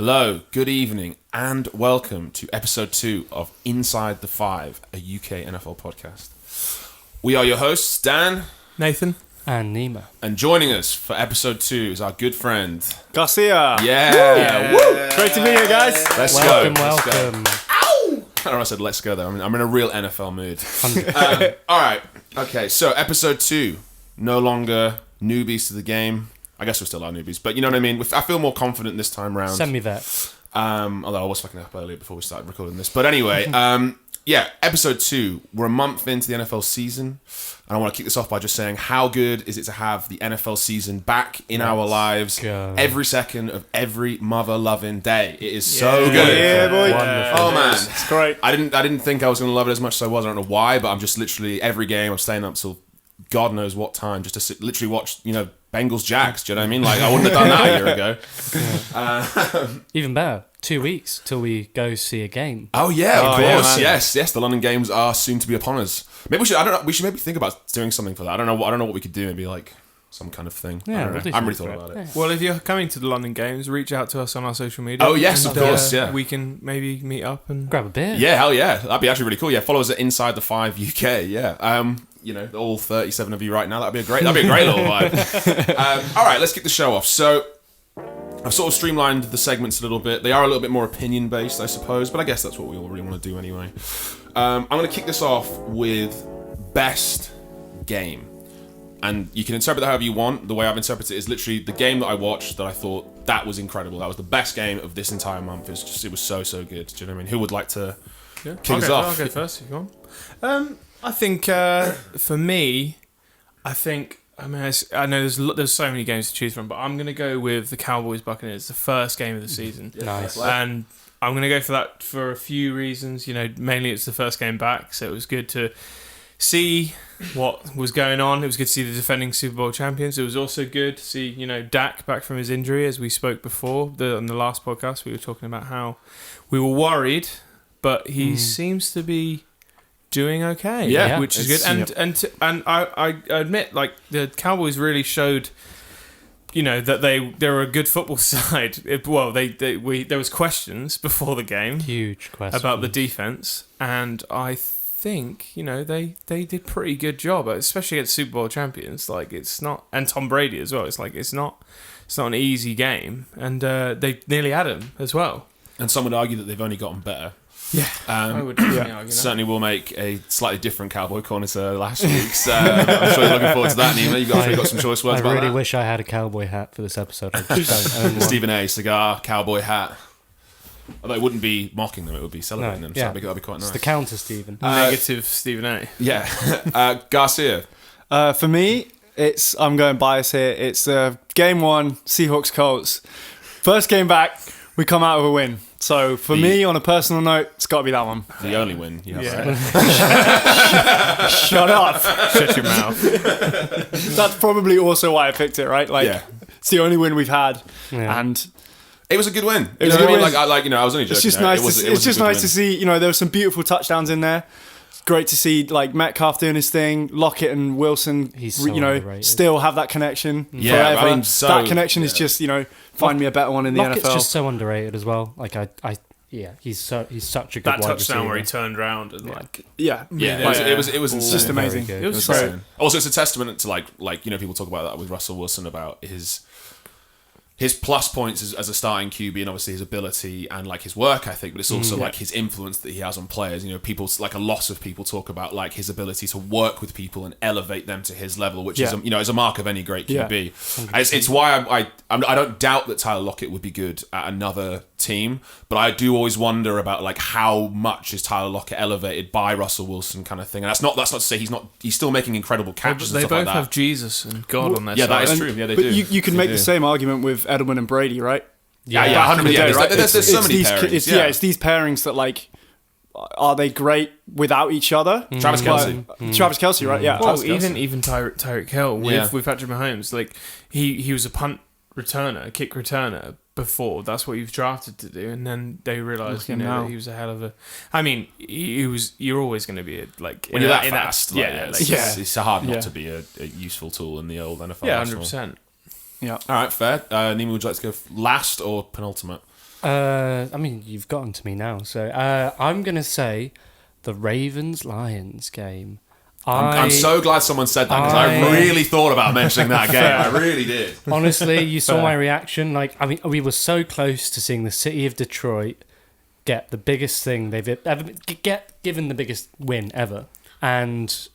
Hello, good evening, and welcome to episode 2 of Inside the Five, a UK NFL podcast. We are your hosts, Dan, Nathan, and Nima. And joining us for episode 2 is our good friend, Garcia. Yeah! Woo! Great to be here, guys. Let's Welcome. go. Ow! I don't know if I said let's go there. I'm in a real NFL mood. Alright, okay, so episode 2, no longer newbies to the game. I guess we still are newbies, but you know what I mean? I feel more confident this time round. Send me that. Although I was fucking up earlier before we started recording this. But anyway, episode 2. We're a month into the NFL season. And I want to kick this off by just saying how good is it to have the NFL season back in our lives every second of every mother-loving day. It is so good. Yeah, boy. Wonderful. Oh, man. It's great. I didn't think I was going to love it as much as I was. I don't know why, but I'm just literally, every game, I'm staying up till God knows what time just to literally watch, Bengals Jags. Do you know what I mean? Like, I wouldn't have done that a year ago. Even better, 2 weeks till we go see a game. Oh yeah, of course. Yeah, yes. The London games are soon to be upon us. Maybe we should. I don't know. We should maybe think about doing something for that. I don't know what we could do. Maybe like some kind of thing. Yeah, I don't know. we'll I haven't really do thought something about it. for Well, if you're coming to the London games, reach out to us on our social media. Oh, yes, of course, yeah. We can maybe meet up and Grab a beer. Yeah, hell yeah. That'd be actually really cool. Yeah, follow us at Inside the Five UK. Yeah. All 37 of you right now. That'd be a great little vibe. All right, let's kick the show off. So, I've sort of streamlined the segments a little bit. They are a little bit more opinion based, I suppose, but I guess that's what we all really want to do anyway. I'm going to kick this off with best game. And you can interpret that however you want. The way I've interpreted it is literally the game that I watched that I thought that was incredible. That was the best game of this entire month. It was so good. Do you know what I mean? Who would like to kick us off? I'll go first if you want. I think for me, I know there's so many games to choose from, but I'm going to go with the Cowboys Buccaneers, the first game of the season. Nice. And I'm going to go for that for a few reasons. Mainly it's the first game back, so it was good to see what was going on. It was good to see the defending Super Bowl champions. It was also good to see, Dak back from his injury, as we spoke before. On the last podcast, we were talking about how we were worried, but he seems to be doing okay, which is good. And I admit, like, the Cowboys really showed, that they were a good football side. There was questions before the game, Huge question about the defense, and I think they did pretty good job, especially against Super Bowl champions. Like, it's not, and Tom Brady as well. It's like it's not an easy game, and they nearly had him as well. And some would argue that they've only gotten better. Yeah, I would argue that. Certainly will make a slightly different Cowboy corner to last week's. I'm sure you're looking forward to that, Nima. You've got some choice words about that. I really wish I had a cowboy hat for this episode. I just don't. Stephen A. cigar, cowboy hat. Although it wouldn't be mocking them, it would be celebrating them. So that'd be quite nice. It's the counter, Stephen. Negative Stephen A. Yeah. Garcia. For me, I'm going bias here. It's game 1, Seahawks Colts. First game back, we come out with a win. So for me, on a personal note, it's got to be that one. The only win you have Shut up. Shut your mouth. That's probably also why I picked it, right? Like, it's the only win we've had, and it was a good win. It was a good win. I was only joking. It's just nice. It's just nice to see. There were some beautiful touchdowns in there. Great to see, like, Metcalf doing his thing, Lockett and Wilson, still have that connection forever. I mean, that connection is just, find me a better one in the Lockett's NFL. just so underrated as well. Like, he's such a good that wide touchdown receiver. where he turned around and it was insane. just amazing. Very good. It was insane. Also, it's a testament to like people talk about that with Russell Wilson about his plus points as a starting QB, and obviously his ability and like his work ethic, but it's also like his influence that he has on players. People, like, a lot of people talk about like his ability to work with people and elevate them to his level, which is is a mark of any great QB. It's why I don't doubt that Tyler Lockett would be good at another team, but I do always wonder about like how much is Tyler Lockett elevated by Russell Wilson kind of thing. And that's not to say he's still making incredible catches. They and stuff both like that. have Jesus and God on their side. Yeah, that is true. Yeah, they do. You can make the same argument with Edelman and Brady, right? Yeah, 100%. Yeah, right? There's so many pairings. It's these pairings that, like, are they great without each other? Travis Kelce. Travis Kelce, right? Yeah. Well, even Tyreek Hill with Patrick Mahomes, like, he was a punt returner, a kick returner before. That's what you've drafted to do, and then they realised that he was a hell of a. I mean, you're always going to be when you're that fast. It's hard not Yeah. to be a useful tool in the old NFL. Yeah, 100%. Yeah. All right, fair. Nima, would you like to go last or penultimate? I mean, you've gotten to me now, so I'm gonna say the Ravens-Lions game. I'm so glad someone said that because I really thought about mentioning that game. I really did. Honestly, you saw my reaction. Like, I mean, we were so close to seeing the city of Detroit get the biggest thing they've ever given the biggest win ever, and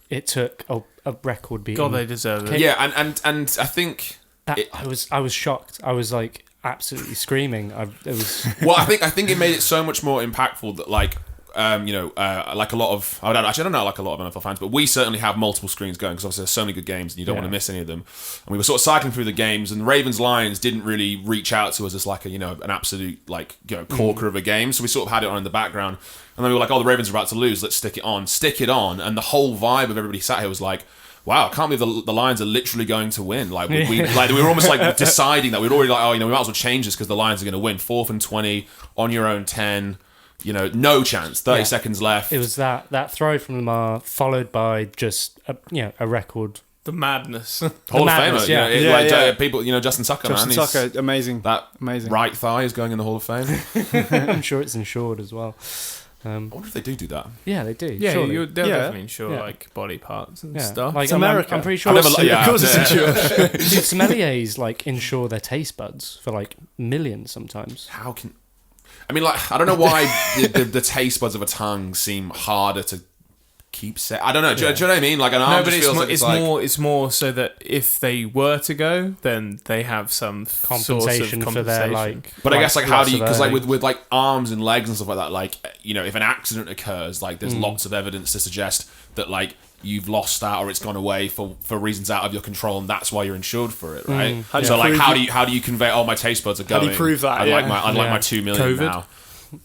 it took a record beating. God, they deserve it. Yeah, and I think I was shocked. I was like absolutely screaming. It was well, I think it made it so much more impactful that like like a lot of I don't know like a lot of NFL fans, but we certainly have multiple screens going because obviously there's so many good games and you don't want to miss any of them. And we were sort of cycling through the games, and the Ravens Lions didn't really reach out to us as like a an absolute like corker of a game, so we sort of had it on in the background. And then we were like, oh, the Ravens are about to lose, let's stick it on, and the whole vibe of everybody sat here was like, wow, I can't believe the Lions are literally going to win. Like we were almost like deciding that we'd already like, we might as well change this because the Lions are going to win. 4th and 20 on your own 10. No chance. 30 seconds left. It was that throw from Lamar followed by just a record. The madness. Hall of Famer. People, Justin Tucker, Justin man. Tucker, amazing. That amazing. right thigh is going in the Hall of Fame. I'm sure it's insured as well. I wonder if they do that. Yeah, they do. Yeah, surely. they'll definitely insure like body parts and stuff. Like it's America. I'm pretty sure. Of course it's insured. Dude, sommeliers like insure their taste buds for like millions sometimes. How can? I mean, like, I don't know why the taste buds of a tongue seem harder to keep set. I don't know. Do you know what I mean? Like, an arm just feels like it's more so that if they were to go, then they have some compensation sort of for their like. But I guess like how do you? Because like earning. with like arms and legs and stuff like that, like if an accident occurs, like there's lots of evidence to suggest that like you've lost that or it's gone away for reasons out of your control, and that's why you're insured for it, right? So like how do you convey? Oh, my taste buds are going. How do you prove that? I'd like my $2 million COVID? now.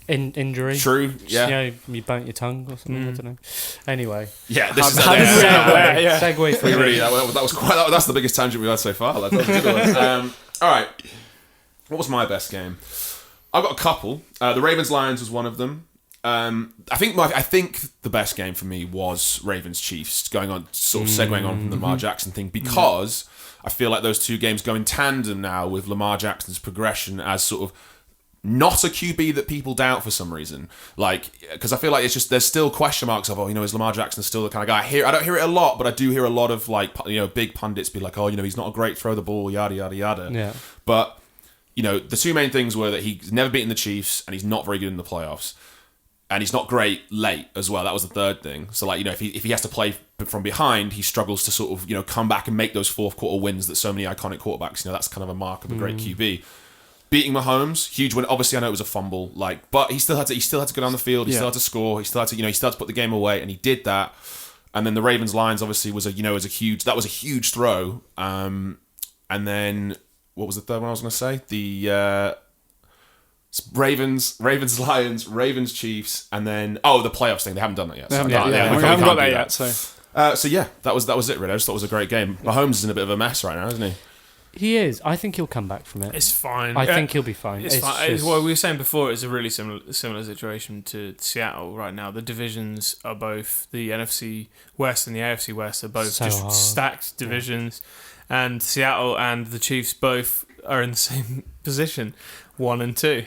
Injury. True. Yeah. You burnt your tongue or something. I don't know. Anyway. Yeah. This is segue for really, that was quite. That's the biggest tangent we've had so far. That was a good one. All right. What was my best game? I've got a couple. The Ravens Lions was one of them. I think the best game for me was Ravens Chiefs. Going on, sort of segueing on from the Lamar Jackson thing, because I feel like those two games go in tandem now with Lamar Jackson's progression as sort of not a QB that people doubt for some reason. Like, because I feel like it's just there's still question marks of is Lamar Jackson still the kind of guy? I don't hear it a lot, but I do hear a lot of like big pundits be like, he's not a great throw the ball, yada yada yada. Yeah. But the two main things were that he's never beaten the Chiefs and he's not very good in the playoffs. And he's not great late as well. That was the third thing. So, like, if he has to play from behind, he struggles to sort of, come back and make those fourth quarter wins that so many iconic quarterbacks, that's kind of a mark of a great QB. Beating Mahomes, huge win. Obviously, I know it was a fumble, but he still had to go down the field. He still had to score. He still had to, put the game away, and he did that. And then the Ravens Lions obviously was a huge throw. And then what was the third one I was going to say? The Ravens, Lions, Ravens, Chiefs, and then the playoffs thing. They haven't done that yet. We haven't got that yet. So yeah, that was it. Really, I just thought it was a great game. Mahomes is in a bit of a mess right now, isn't he? He is. I think he'll come back from it. It's fine. I think he'll be fine. It's fine. What we were saying before, it's a really similar situation to Seattle right now. The divisions are both the NFC West and the AFC West are both just stacked divisions, and Seattle and the Chiefs both are in the same position, 1 and 2.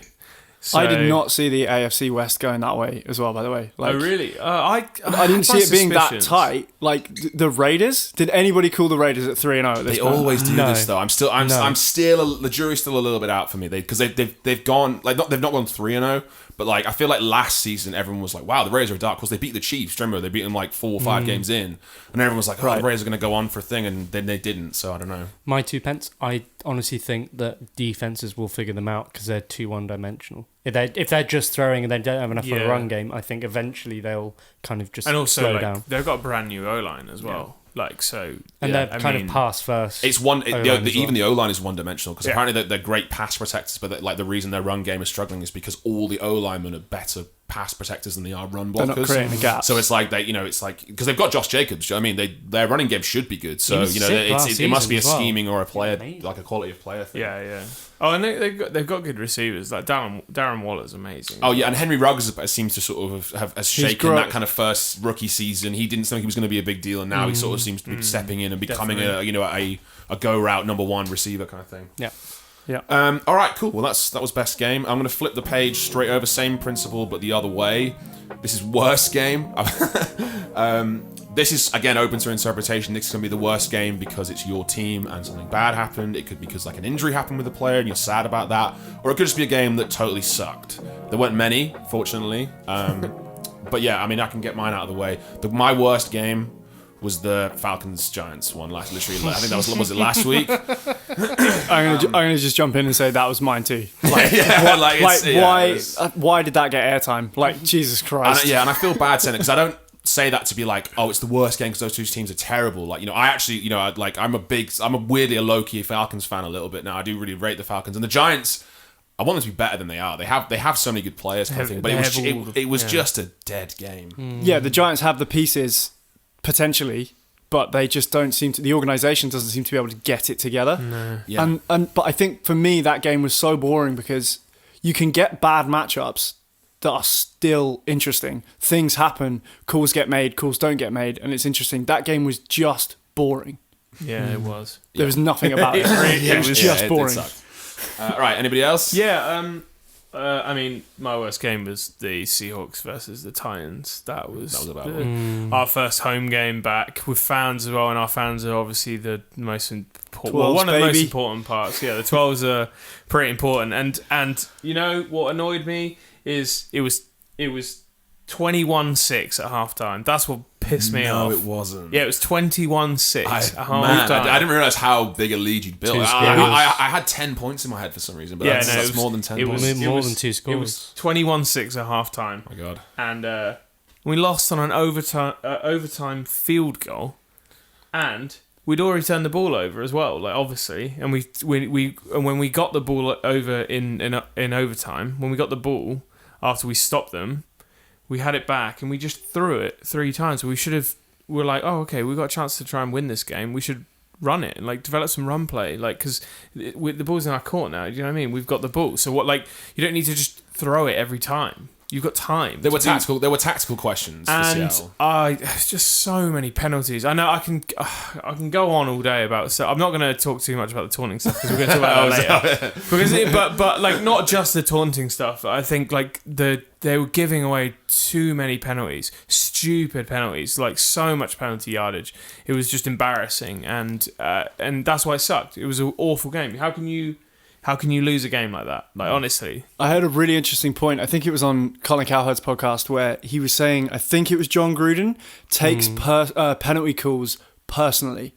So, I did not see the AFC West going that way as well, by the way. Like, oh, really? I didn't see it being that tight. Like, the Raiders? Did anybody call the Raiders at 3-0 at this point? They always do this, though. The jury's still a little bit out for me. Because they've gone, they've not gone 3-0, but, I feel like last season everyone was like, wow, the Raiders are a dark horse. They beat the Chiefs. Remember, they beat them 4 or 5 games in. And everyone was like, the Raiders are going to go on for a thing, and then they didn't, so I don't know. My 2 pence, I honestly think that defenses will figure them out because they're too one-dimensional. If they're just throwing and they don't have enough for a run game, I think eventually they'll kind of just slow down. They've got a brand new O-line as well. They're kind of pass first. It's even the O-line is one-dimensional because apparently they're great pass protectors, but the reason their run game is struggling is because all the O-linemen are better pass protectors than they are run blockers. They're not creating a gap. So it's because they've got Josh Jacobs. Do you know what I mean? Their running game should be good. So it must be a scheming or a player like a quality of player thing. Yeah. Oh, and they've got good receivers. Like Darren Waller's amazing. Oh yeah, and Henry Ruggs seems to sort of have shaken that kind of first rookie season. He didn't think he was going to be a big deal, and now he sort of seems to be stepping in and becoming a go route number 1 receiver kind of thing. Yeah. Yeah. All right, cool. Well, that was best game. I'm going to flip the page straight over, same principle, but the other way. This is worst game. This is, again, open to interpretation. This is going to be the worst game because it's your team and something bad happened. It could be because like an injury happened with a player and you're sad about that. Or it could just be a game that totally sucked. There weren't many, fortunately. But yeah, I mean, I can get mine out of the way. My worst game was the Falcons-Giants one. Literally, I think that was it last week? I'm gonna just jump in and say that was mine too. Like, why did that get airtime? Like, Jesus Christ. And I feel bad saying it because I don't say that to be like, oh, it's the worst game because those two teams are terrible. Like, I actually, I'm a weirdly a low-key Falcons fan a little bit now. I do really rate the Falcons. And the Giants, I want them to be better than they are. They have so many good players, kind of thing, but it was just a dead game. Yeah, the Giants have the pieces potentially, but they just don't seem to. The organisation doesn't seem to be able to get it together. No. Yeah. But I think for me that game was so boring because you can get bad matchups that are still interesting. Things happen, calls get made, calls don't get made, and it's interesting. That game was just boring. Yeah, it was. There was nothing about it. It was just boring. All right, anybody else? Yeah, I mean, my worst game was the Seahawks versus the Titans. That was a bad one. Our first home game back with fans as well, and our fans are obviously the most important. Well, one of the most important parts. Yeah, the 12s are pretty important. And you know what annoyed me is it was 21-6 at halftime. That's what pissed me off. No, it wasn't. Yeah, it was 21-6 at halftime. I didn't realise how big a lead you'd built. I had 10 points in my head for some reason, but that's more than 10 points. It was more than two scores. It was 21-6 at halftime. Oh my God. And we lost on an overtime field goal, and we'd already turned the ball over as well, like obviously. And when we got the ball over in overtime, when we got the ball after we stopped them, we had it back and we just threw it 3 times. We were like, oh, okay, we've got a chance to try and win this game. We should run it and like develop some run play, like because the ball's in our court now. Do you know what I mean? We've got the ball, so what? Like you don't need to just throw it every time. You've got time. There were tactical questions for Seattle. There's just so many penalties. I know I can go on all day about. So I'm not going to talk too much about the taunting stuff because we're going to talk about that later. Because but like not just the taunting stuff. I think like they were giving away too many penalties, stupid penalties, like so much penalty yardage. It was just embarrassing, and that's why it sucked. It was an awful game. How can you lose a game like that? Like, honestly. I heard a really interesting point. I think it was on Colin Cowherd's podcast where he was saying, I think it was John Gruden, takes penalty calls personally.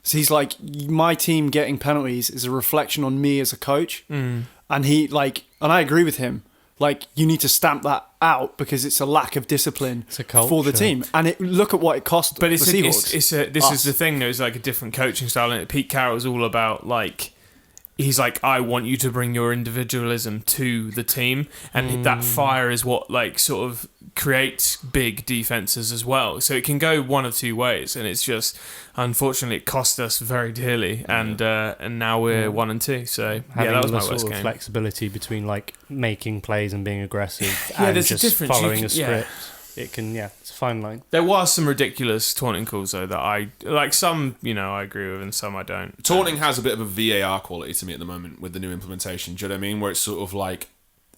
So he's like, my team getting penalties is a reflection on me as a coach. And he and I agree with him. Like, you need to stamp that out because it's a lack of discipline for the team. And look at what it cost the Seahawks. This is the thing, though. It's like a different coaching style. And Pete Carroll's all about, like, he's like, I want you to bring your individualism to the team, and that fire is what like sort of creates big defenses as well. So it can go one of two ways, and it's just unfortunately it cost us very dearly, and now we're 1-2. So having that was my sort worst of game. Flexibility between like making plays and being aggressive, Yeah, and there's a just difference. following a script. It can, it's a fine line. There was some ridiculous taunting calls though that I like. Some, I agree with, and some I don't. Taunting has a bit of a VAR quality to me at the moment with the new implementation. Do you know what I mean? Where it's sort of like,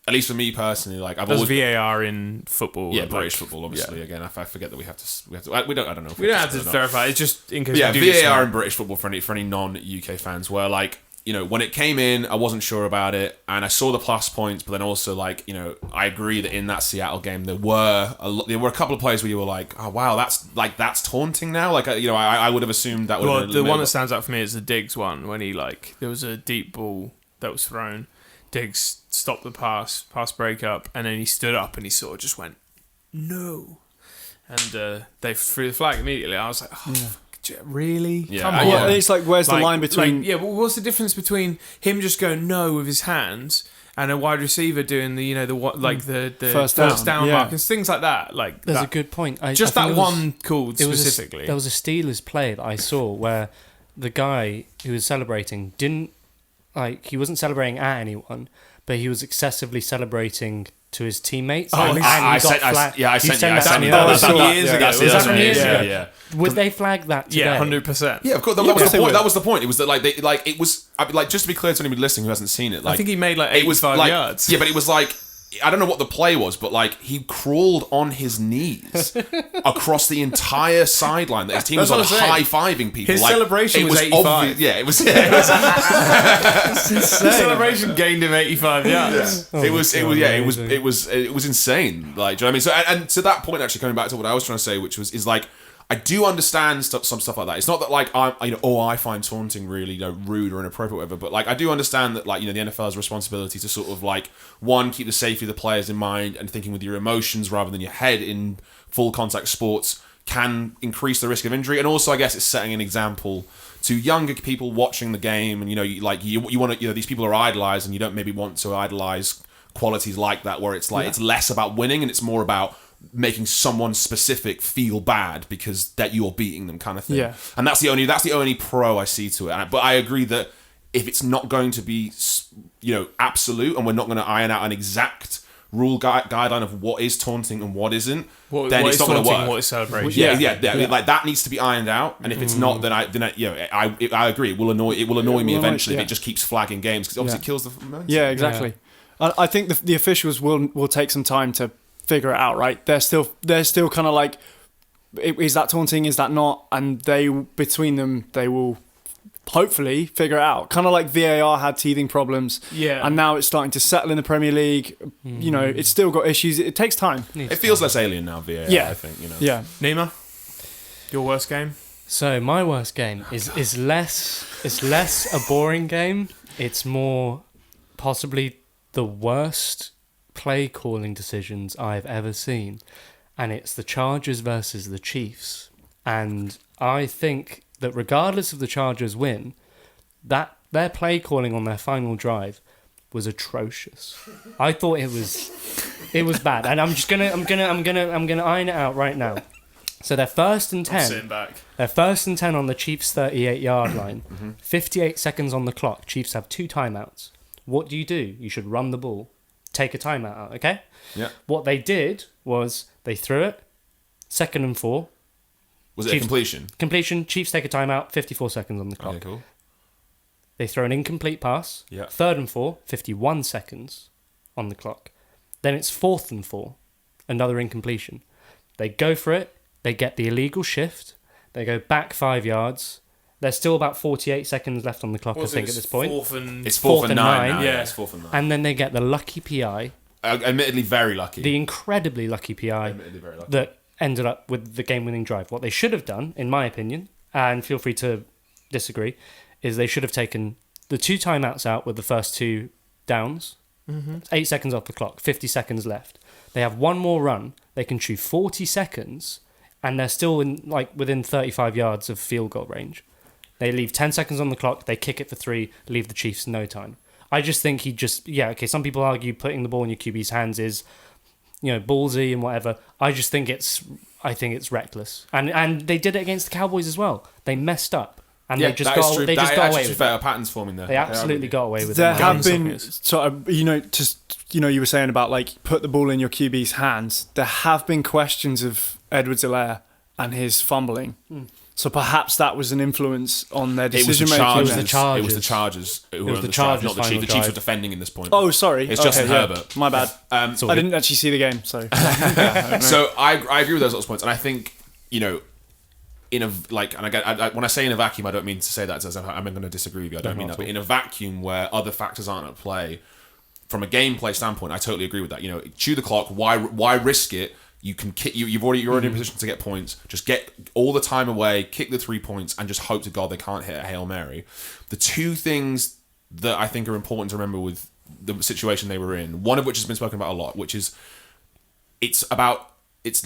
at least for me personally, like I've always VAR in football. Yeah, British football, obviously. Yeah. Again, I forget that we have to. I don't know. If we don't have to verify. It's just in case. Yeah, we do VAR in British football for any non-UK fans, where like. When it came in, I wasn't sure about it, and I saw the plus points, but then also, like, I agree that in that Seattle game, there were a couple of plays where you were like, oh, wow, that's taunting now? Like, I would have assumed that would have been... The one that stands out for me is the Diggs one, when he, like, there was a deep ball that was thrown, Diggs stopped the pass breakup, and then he stood up and he sort of just went, no. And they threw the flag immediately. I was like, oh, really? Yeah. Come on. Well, it's like, where's the line between... but what's the difference between him just going no with his hands and a wide receiver doing the first down mark and things like that? Like, there's a good point. I think that one called specifically. There was a Steelers play that I saw where the guy who was celebrating he wasn't celebrating at anyone, but he was excessively celebrating to his teammates. I sent that that to me years ago. Was that from years ago? Yeah. Would they flag that today? Yeah, 100%. Yeah, of course. That was the point. That was the point. It was that it was just to be clear to anybody listening who hasn't seen it. I think he made 85 yards. Yeah, but it was I don't know what the play was, but he crawled on his knees across the entire sideline. That his team was high-fiving people. His celebration was 85. It was. The celebration gained him 85 yards. Yeah. It was insane. Do you know what I mean? So and to that point, actually coming back to what I was trying to say, which is I do understand some stuff like that. It's not that I find taunting really rude or inappropriate, or whatever. But I do understand that the NFL has a responsibility to sort of one, keep the safety of the players in mind and thinking with your emotions rather than your head in full contact sports can increase the risk of injury. And also, I guess it's setting an example to younger people watching the game. And you want to these people are idolized, and you don't maybe want to idolize qualities like that where it's it's less about winning and it's more about making someone specific feel bad because that you're beating them, kind of thing. Yeah. And that's the only pro I see to it. But I agree that if it's not going to be absolute, and we're not going to iron out an exact rule guideline of what is taunting and what isn't, then it's not going to work. What is celebration? Yeah. That needs to be ironed out. And if it's not, then I agree. It will annoy me eventually if it just keeps flagging games because obviously it kills the momentum. Yeah, exactly. Yeah. I think the officials will take some time to figure it out, right? They're still kind of is that taunting? Is that not? And between them, they will hopefully figure it out. Kind of like VAR had teething problems, and now it's starting to settle in the Premier League. It's still got issues. It takes time. It feels less alien now, VAR. Yeah, I think. Yeah, Nima, your worst game? So my worst game is less a boring game. It's more possibly the worst play calling decisions I've ever seen, and it's the Chargers versus the Chiefs. And I think that regardless of the Chargers win, that their play calling on their final drive was atrocious. I thought it was bad, and I'm gonna iron it out right now. So they're first and 10. I'm sitting back. They're first and 10 on the Chiefs' 38-yard line. 58 seconds on the clock. Chiefs have 2 timeouts. What do? You should run the ball. Take a timeout out, okay? Yeah. What they did was they threw it, 2nd and 4. Was it a completion? Completion. Chiefs take a timeout, 54 seconds on the clock. Okay, cool. They throw an incomplete pass. Yeah. 3rd and 4, 51 seconds on the clock. Then it's 4th and 4, another incompletion. They go for it. They get the illegal shift. They go back 5 yards. There's still about 48 seconds left on the clock, I think, at this point. It's 4th and 9 now. Yeah, it's 4th and 9. And then they get the lucky PI. Admittedly, very lucky. The incredibly lucky PI very lucky. that ended up with the game-winning drive. What they should have done, in my opinion, and feel free to disagree, is they should have taken the 2 timeouts out with the first 2 downs. 8 seconds off the clock, 50 seconds left. They have one more run. They can chew 40 seconds, and they're still within 35 yards of field goal range. They leave 10 seconds on the clock, they kick it for 3, leave the Chiefs no time. I just think some people argue putting the ball in your QB's hands is, ballsy and whatever. I just think it's reckless. And they did it against the Cowboys as well. They messed up. And they just got away with it. Better patterns forming there. They absolutely got away with it. There have been sort of, you were saying about put the ball in your QB's hands. There have been questions of Edwards-Helaire and his fumbling. So perhaps that was an influence on their decision making. It was the Chargers. It was the Chargers who were on the drive, not the Chiefs. The Chiefs were defending in this point. Oh, sorry. It's Justin Herbert. My bad. I didn't actually see the game, so. So I agree with those lots of points, and I think when I say in a vacuum, I don't mean to say that as I'm going to disagree with you. I don't mean that, but in a vacuum where other factors aren't at play, from a gameplay standpoint, I totally agree with that. Chew the clock. Why risk it? You can kick. You're already in a position to get points. Just get all the time away, kick the 3 points, and just hope to God they can't hit a Hail Mary. The 2 things that I think are important to remember with the situation they were in, one of which has been spoken about a lot, which is it's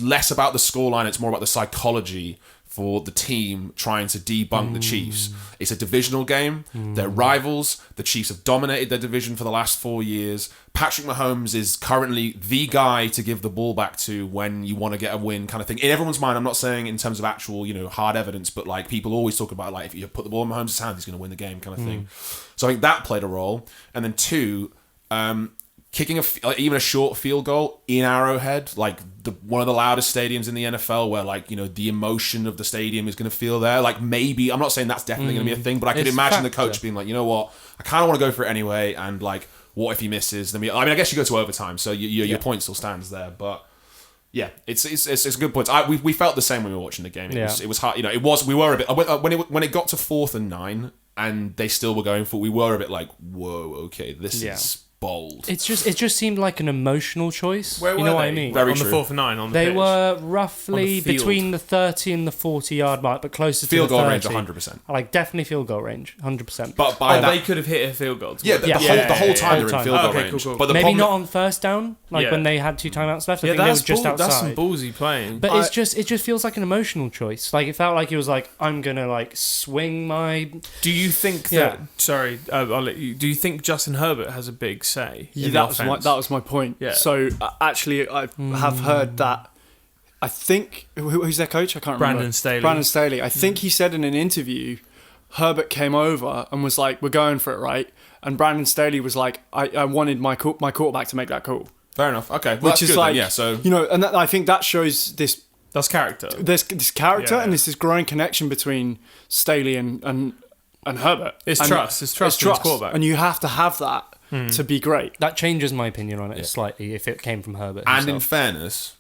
less about the scoreline, it's more about the psychology for the team trying to debunk the Chiefs. It's a divisional game. They're rivals. The Chiefs have dominated their division for the last 4 years. Patrick Mahomes is currently the guy to give the ball back to when you want to get a win, kind of thing. In everyone's mind, I'm not saying in terms of actual, hard evidence, but people always talk about if you put the ball in Mahomes' hand, he's going to win the game, kind of thing. So I think that played a role. And then 2, kicking even a short field goal in Arrowhead, like one of the loudest stadiums in the NFL, where like the emotion of the stadium is going to feel there. Like maybe I'm not saying that's definitely going to be a thing, but I could imagine the coach being like, you know what, I kind of want to go for it anyway, and like, what if he misses? Then I guess you go to overtime, so your point still stands there, but. Yeah, it's a good point. We felt the same when we were watching the game. It was hard. We were a bit when it got to 4th and 9 and they still were going for. We were a bit like, whoa, okay, this is bold. It just seemed like an emotional choice. Where were you know they? what I mean? Very on true. the 4th and 9 on the They pitch. were roughly between the 30 and the 40 yard mark, but closer to Field the goal 30. range, 100%. Like definitely field goal range, 100%. But by that, they could have hit a field goal. the whole time they're in field goal range. Cool. But the Maybe problem, not on first down, like when they had 2 timeouts left. I think they were just outside. That's some ballsy playing. But it just feels like an emotional choice. Like it felt like he was like, I'm gonna like swing my. Do you think that? Sorry, I'll let you. Do you think Justin Herbert has a big say? In the offense? That was my point. Yeah. So actually, I have heard that. I think who's their coach? I can't remember. Brandon Staley. I think he said in an interview, Herbert came over and was like, "We're going for it, right?" And Brandon Staley was like, "I wanted my quarterback to make that call." fair enough. Okay, well, Which that's is good like, then. Yeah, so and I think that shows this. That's character. There's this character Yeah. and there's this growing connection between Staley and Herbert. It's And trust. It's trust in his quarterback. and you have to have that to be great. That changes my opinion on it slightly if it came from Herbert. and in himself. fairness,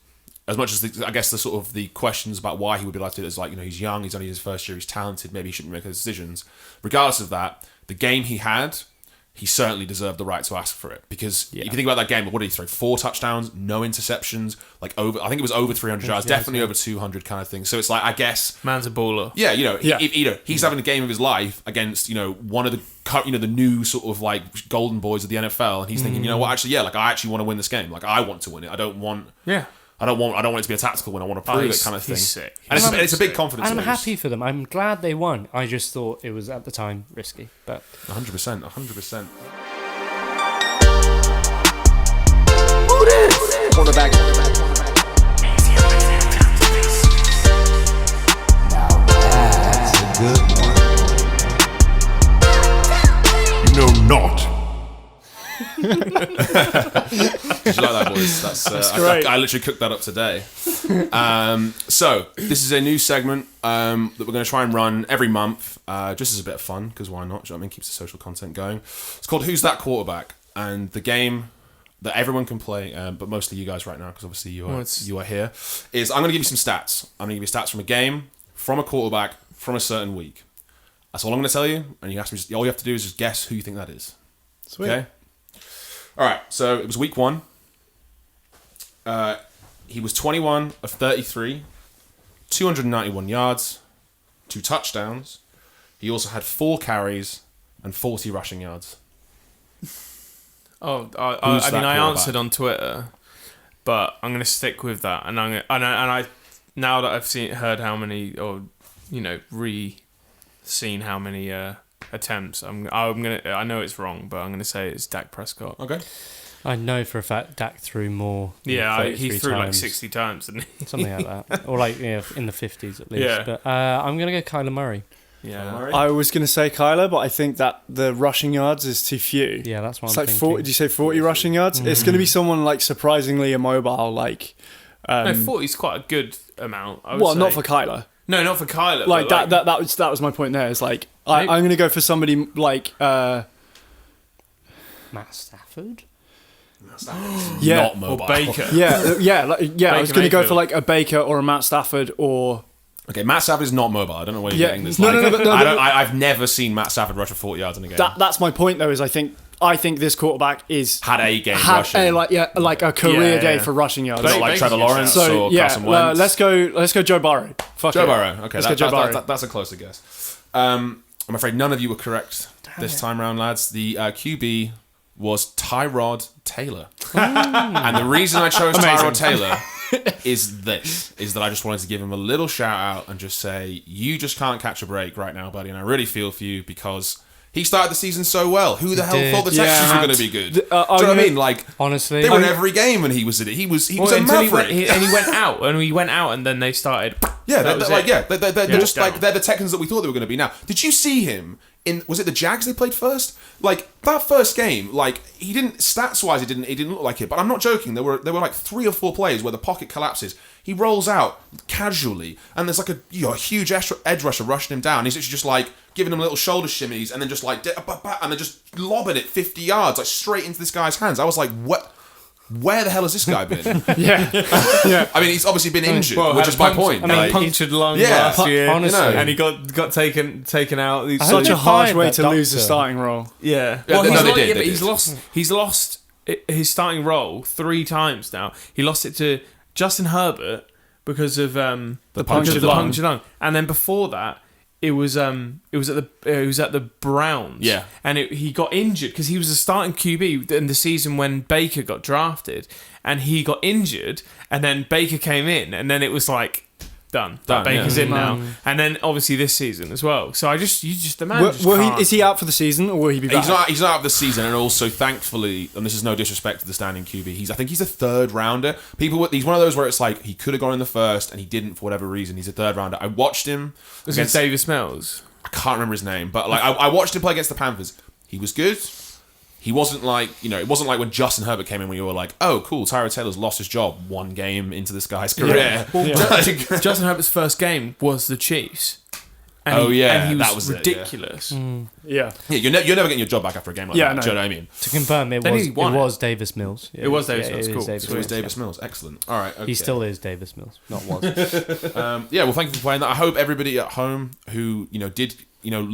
as much as I guess the sort of the questions about why he would be allowed to do it is like, he's young, he's only his first year, he's talented, maybe he shouldn't make those decisions. Regardless of that, the game he had, he certainly deserved the right to ask for it, because if you think about that game, what did he throw? 4 touchdowns, no interceptions, like I think it was over 300 yards, definitely over 200 kind of thing. So it's like, I guess, Man's a baller. yeah, he's having the game of his life against one of the new sort of like golden boys of the NFL, and he's thinking, you know what, actually, like I actually want to win this game, like I want to win it. I don't want it to be a tactical win. I want to prove it, kind of thing. He's sick. And it's a big confidence. And I'm boost. happy for them. I'm glad they won. I just thought it was at the time risky, but 100%. Quarterback. That's a good one. You know not. Did you like that, boys? That's great. I literally cooked that up today. So this is a new segment that we're going to try and run every month, just as a bit of fun, because why not? Do you know what I mean? Keeps the social content going. It's called Who's That Quarterback? And the game that everyone can play, but mostly you guys right now, because obviously you are here, is I'm going to give you some stats. I'm going to give you stats from a game, from a quarterback, from a certain week. That's all I'm going to tell you, and all you have to do is just guess who you think that is. Sweet. Okay? All right, so it was week 1. He was 21 of 33, 291 yards, 2 touchdowns. He also had 4 carries and 40 rushing yards. Oh, Who's I that mean, I quarterback? answered on Twitter, but I'm going to stick with that. And I now that I've heard how many, or seen how many attempts, I know it's wrong, but I'm gonna say it's Dak Prescott. Okay. I know for a fact Dak threw more. Yeah, he 33 threw like times. 60 times, didn't he? Something like that, or like in the 50s at least. Yeah. But I'm gonna go Kyler Murray. Yeah. I was going to say Kyler, but I think that the rushing yards is too few. Yeah, that's what It's I'm like thinking. 40. Did you say 40 rushing yards? It's going to be someone like surprisingly immobile, like. No, 40 is quite a good amount. I would Well, say. not for Kyler. No, not for Kyler. Like but that was my point there. It's like I'm going to go for somebody like Matt Stafford. yeah, Not mobile. Or Baker. yeah. I was going to go Mayfield. for like a Baker or a Matt Stafford or Okay, Matt Stafford is not mobile. I don't know where you're Yeah. getting this. No, like, but I've never seen Matt Stafford rush for 40 yards in a game. that's my point though. Is I think this quarterback is Had a game rushing. like a career Yeah, day yeah. for rushing yards. Not like Baker's Trevor good Lawrence shout. or Carson Wentz. let's go Joe Burrow. Fuck Joe it. Burrow. Okay, Let's go Joe Burrow. that's a closer guess. I'm afraid none of you were correct this time round, lads. The QB was Tyrod Taylor. And the reason I chose Tyrod Taylor is that I just wanted to give him a little shout out and just say, you just can't catch a break right now, buddy. And I really feel for you because he started the season so well. Who the hell did. thought the Texans Yeah. were going to be good? Do you know I'm what I gonna- mean? Like, Honestly, they won every game when he was in it. He was a until maverick. he went out, and he went out, and then they started. Yeah, That was it. they're just down. like they're the Texans that we thought they were going to be. Now, did you see him in? Was it the Jags they played first? Like that first game, like he didn't stats wise, he didn't look like it. But I'm not joking. There were like 3 or 4 plays where the pocket collapses. He rolls out casually, and there's like a huge edge rusher rushing him down. He's literally just like giving him little shoulder shimmies, and then just like and then just lobbing it 50 yards like straight into this guy's hands. I was like, what? Where the hell has this guy been? Yeah. I mean, he's obviously been injured, Well, which had is my a point. I mean, Like, punctured lung Yeah. last year, Honestly. and he got taken out. He's I hope Such they a harsh fired way that to lose the doctor. starting role. Yeah. Yeah, Well, no, he's they like, did, yeah, they but he's did. lost his starting role 3 times now. He lost it to Justin Herbert because of the punctured lung. punctured lung, and then before that, it was at the Browns. Yeah. And he got injured because he was a starting QB in the season when Baker got drafted, and he got injured, and then Baker came in, and then it was like done. Baker's in now, and then obviously this season as well. So you just imagine. Is he out for the season, or will he be back? He's not out of the season, and also thankfully, and this is no disrespect to the standing QB. I think he's a 3rd rounder. He's one of those where it's like he could have gone in the 1st and he didn't for whatever reason. He's a 3rd rounder. I watched him Was it Davis Mills? I can't remember his name, but like I watched him play against the Panthers. He was good. He wasn't like, it wasn't like when Justin Herbert came in where you were like, oh, cool, Tyrod Taylor's lost his job 1 game into this guy's career. Justin Herbert's first game was the Chiefs. And Oh, he, yeah, and he was that was it, yeah. ridiculous. Yeah. Yeah, you're never getting your job back after a game like Yeah, that. no. Do you know what I mean? To confirm, it Then was he won it. Davis Mills. It was Davis Mills, it cool. is Davis So he's Mills, Davis Mills. Excellent. All right. Okay. He still is Davis Mills, not was. Yeah, well, thank you for playing that. I hope everybody at home who did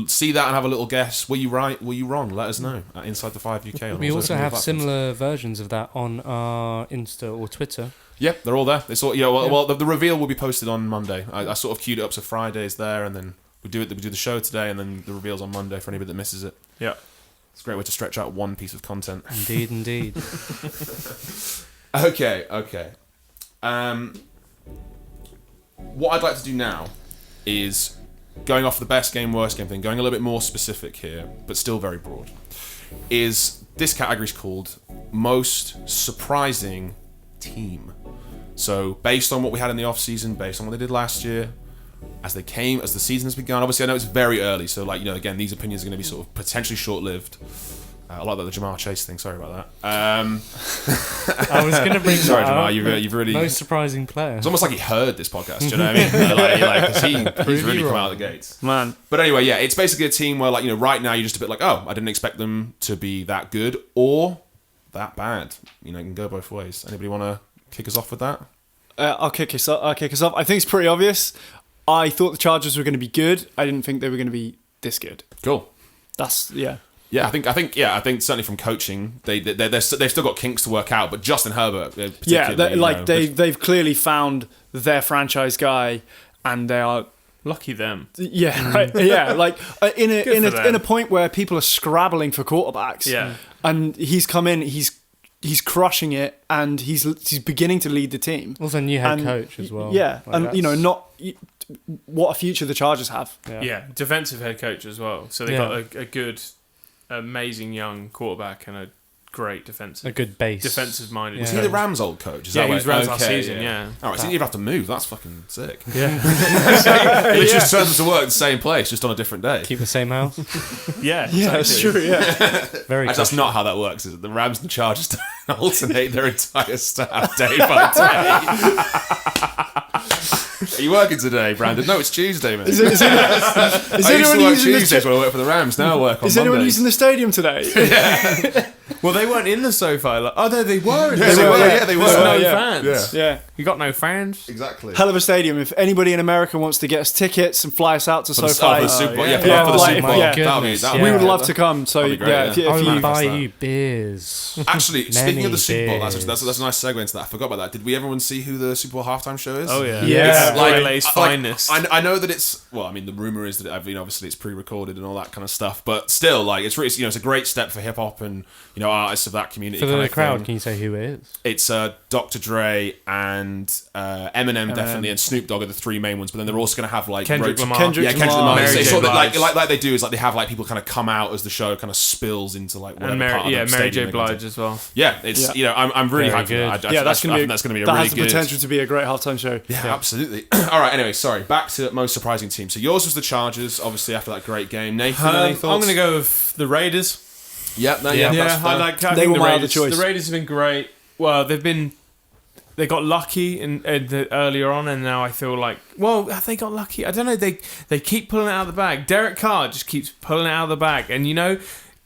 see that and have a little guess. Were you right? Were you wrong? Let us know at Inside the 5 UK. On We all also social media have platforms. similar versions of that on our Insta or Twitter. Yep, they're all there. It's all well, the reveal will be posted on Monday. I sort of queued it up so Friday's there, and then we do the show today, and then the reveal's on Monday for anybody that misses it. Yeah. It's a great way to stretch out one piece of content. Indeed. Okay. What I'd like to do now is going off the best game, worst game thing, going a little bit more specific here, but still very broad. Is this category's called most surprising team. So based on what we had in the off season, based on what they did last year, as the season has begun. Obviously, I know it's very early, so again, these opinions are going to be sort of potentially short-lived. I like that the Jamar Chase thing. Sorry about that. I was going to bring Sorry, that Jamar. up. You've really. Most surprising player. It's almost like he heard this podcast. Do you know what I mean? He's really come out of the gates, Man. But anyway, yeah, it's basically a team where right now you're just a bit like, oh, I didn't expect them to be that good or that bad. It can go both ways. Anybody want to kick us off with that? I'll kick us off. I think it's pretty obvious. I thought the Chargers were going to be good. I didn't think they were going to be this good. Cool. Yeah. Yeah, I think certainly from coaching, they've still got kinks to work out. But Justin Herbert, they've clearly found their franchise guy, and they are Lucky them. yeah, right, yeah. Like in them. a point where people are scrabbling for quarterbacks. Yeah. and he's come in. He's crushing it, and he's beginning to lead the team. Also, new head And coach as well. Yeah, Like, and that's- not what a future the Chargers have. Yeah, defensive head coach as well. So they got a good, amazing young quarterback and a great a defensive good base. minded. Yeah. Is he the Rams' old coach? Is Yeah, that he was right? Rams last season, yeah. All right, so you have to move. That's fucking sick. Yeah, It just turns to work in the same place, just on a different day. Keep the same house. yeah, Yeah, that's true. Yeah, Very. Actually, that's not how that works, is it? The Rams and Chargers don't alternate their entire staff day by day. Are you working today, Brandon? No, it's Tuesday, man. is I used anyone to work using Tuesdays when I work for the Rams. Now I work on Is anyone Mondays. using the stadium today? Well, they weren't in the SoFi. Oh no, they were. In the Yeah, they SoFi. were, yeah, they were. There's no Yeah. fans. Yeah. You got no fans. Exactly. Hell of a stadium. If anybody in America wants to get us tickets and fly us out to For the SoFi, Super Bowl. yeah. Yeah, for Yeah, the like, Super Bowl. yeah. That'd we be would love to come. So That'd be great, yeah, yeah. if you, I if will you buy that. you beers. Actually, speaking of the Super Bowl, Many that's a nice segue into that. I forgot about that. Did we everyone see who the Super Bowl halftime show is? Oh yeah, Yeah. It's Like, LA's finest. I know that it's the rumor is that obviously it's pre-recorded and all that kind of stuff, but still, it's really, it's a great step for hip hop, and artists of that community. For kind the of crowd, thing. can you say who it is? It's Dr. Dre and Eminem definitely, and Snoop Dogg are the three main ones. But then they're also going to have like Kendrick Lamar. Kendrick Lamar. Mary J. So Blige. like they do is like they have like people kind of come out as the show kind of spills into like whatever And part of the Mary stadium J. they're going to. Blige as well. Yeah, it's I'm really Very hyped for that. good. that's going to be that's going to be a that really has the good potential to be a great halftime show. Yeah, absolutely. All right. Anyway, sorry. Back to most surprising team. So yours was the Chargers, obviously after that great game. Nathan, any I'm thoughts? going to go with the Raiders. Yep. No, Yeah, that's fair. I They think were the my other Raiders. choice. The Raiders have been great. Well, they got lucky earlier on, and now I feel like, well, have they got lucky? I don't know. They keep pulling it out of the bag. Derek Carr just keeps pulling it out of the bag, and you know,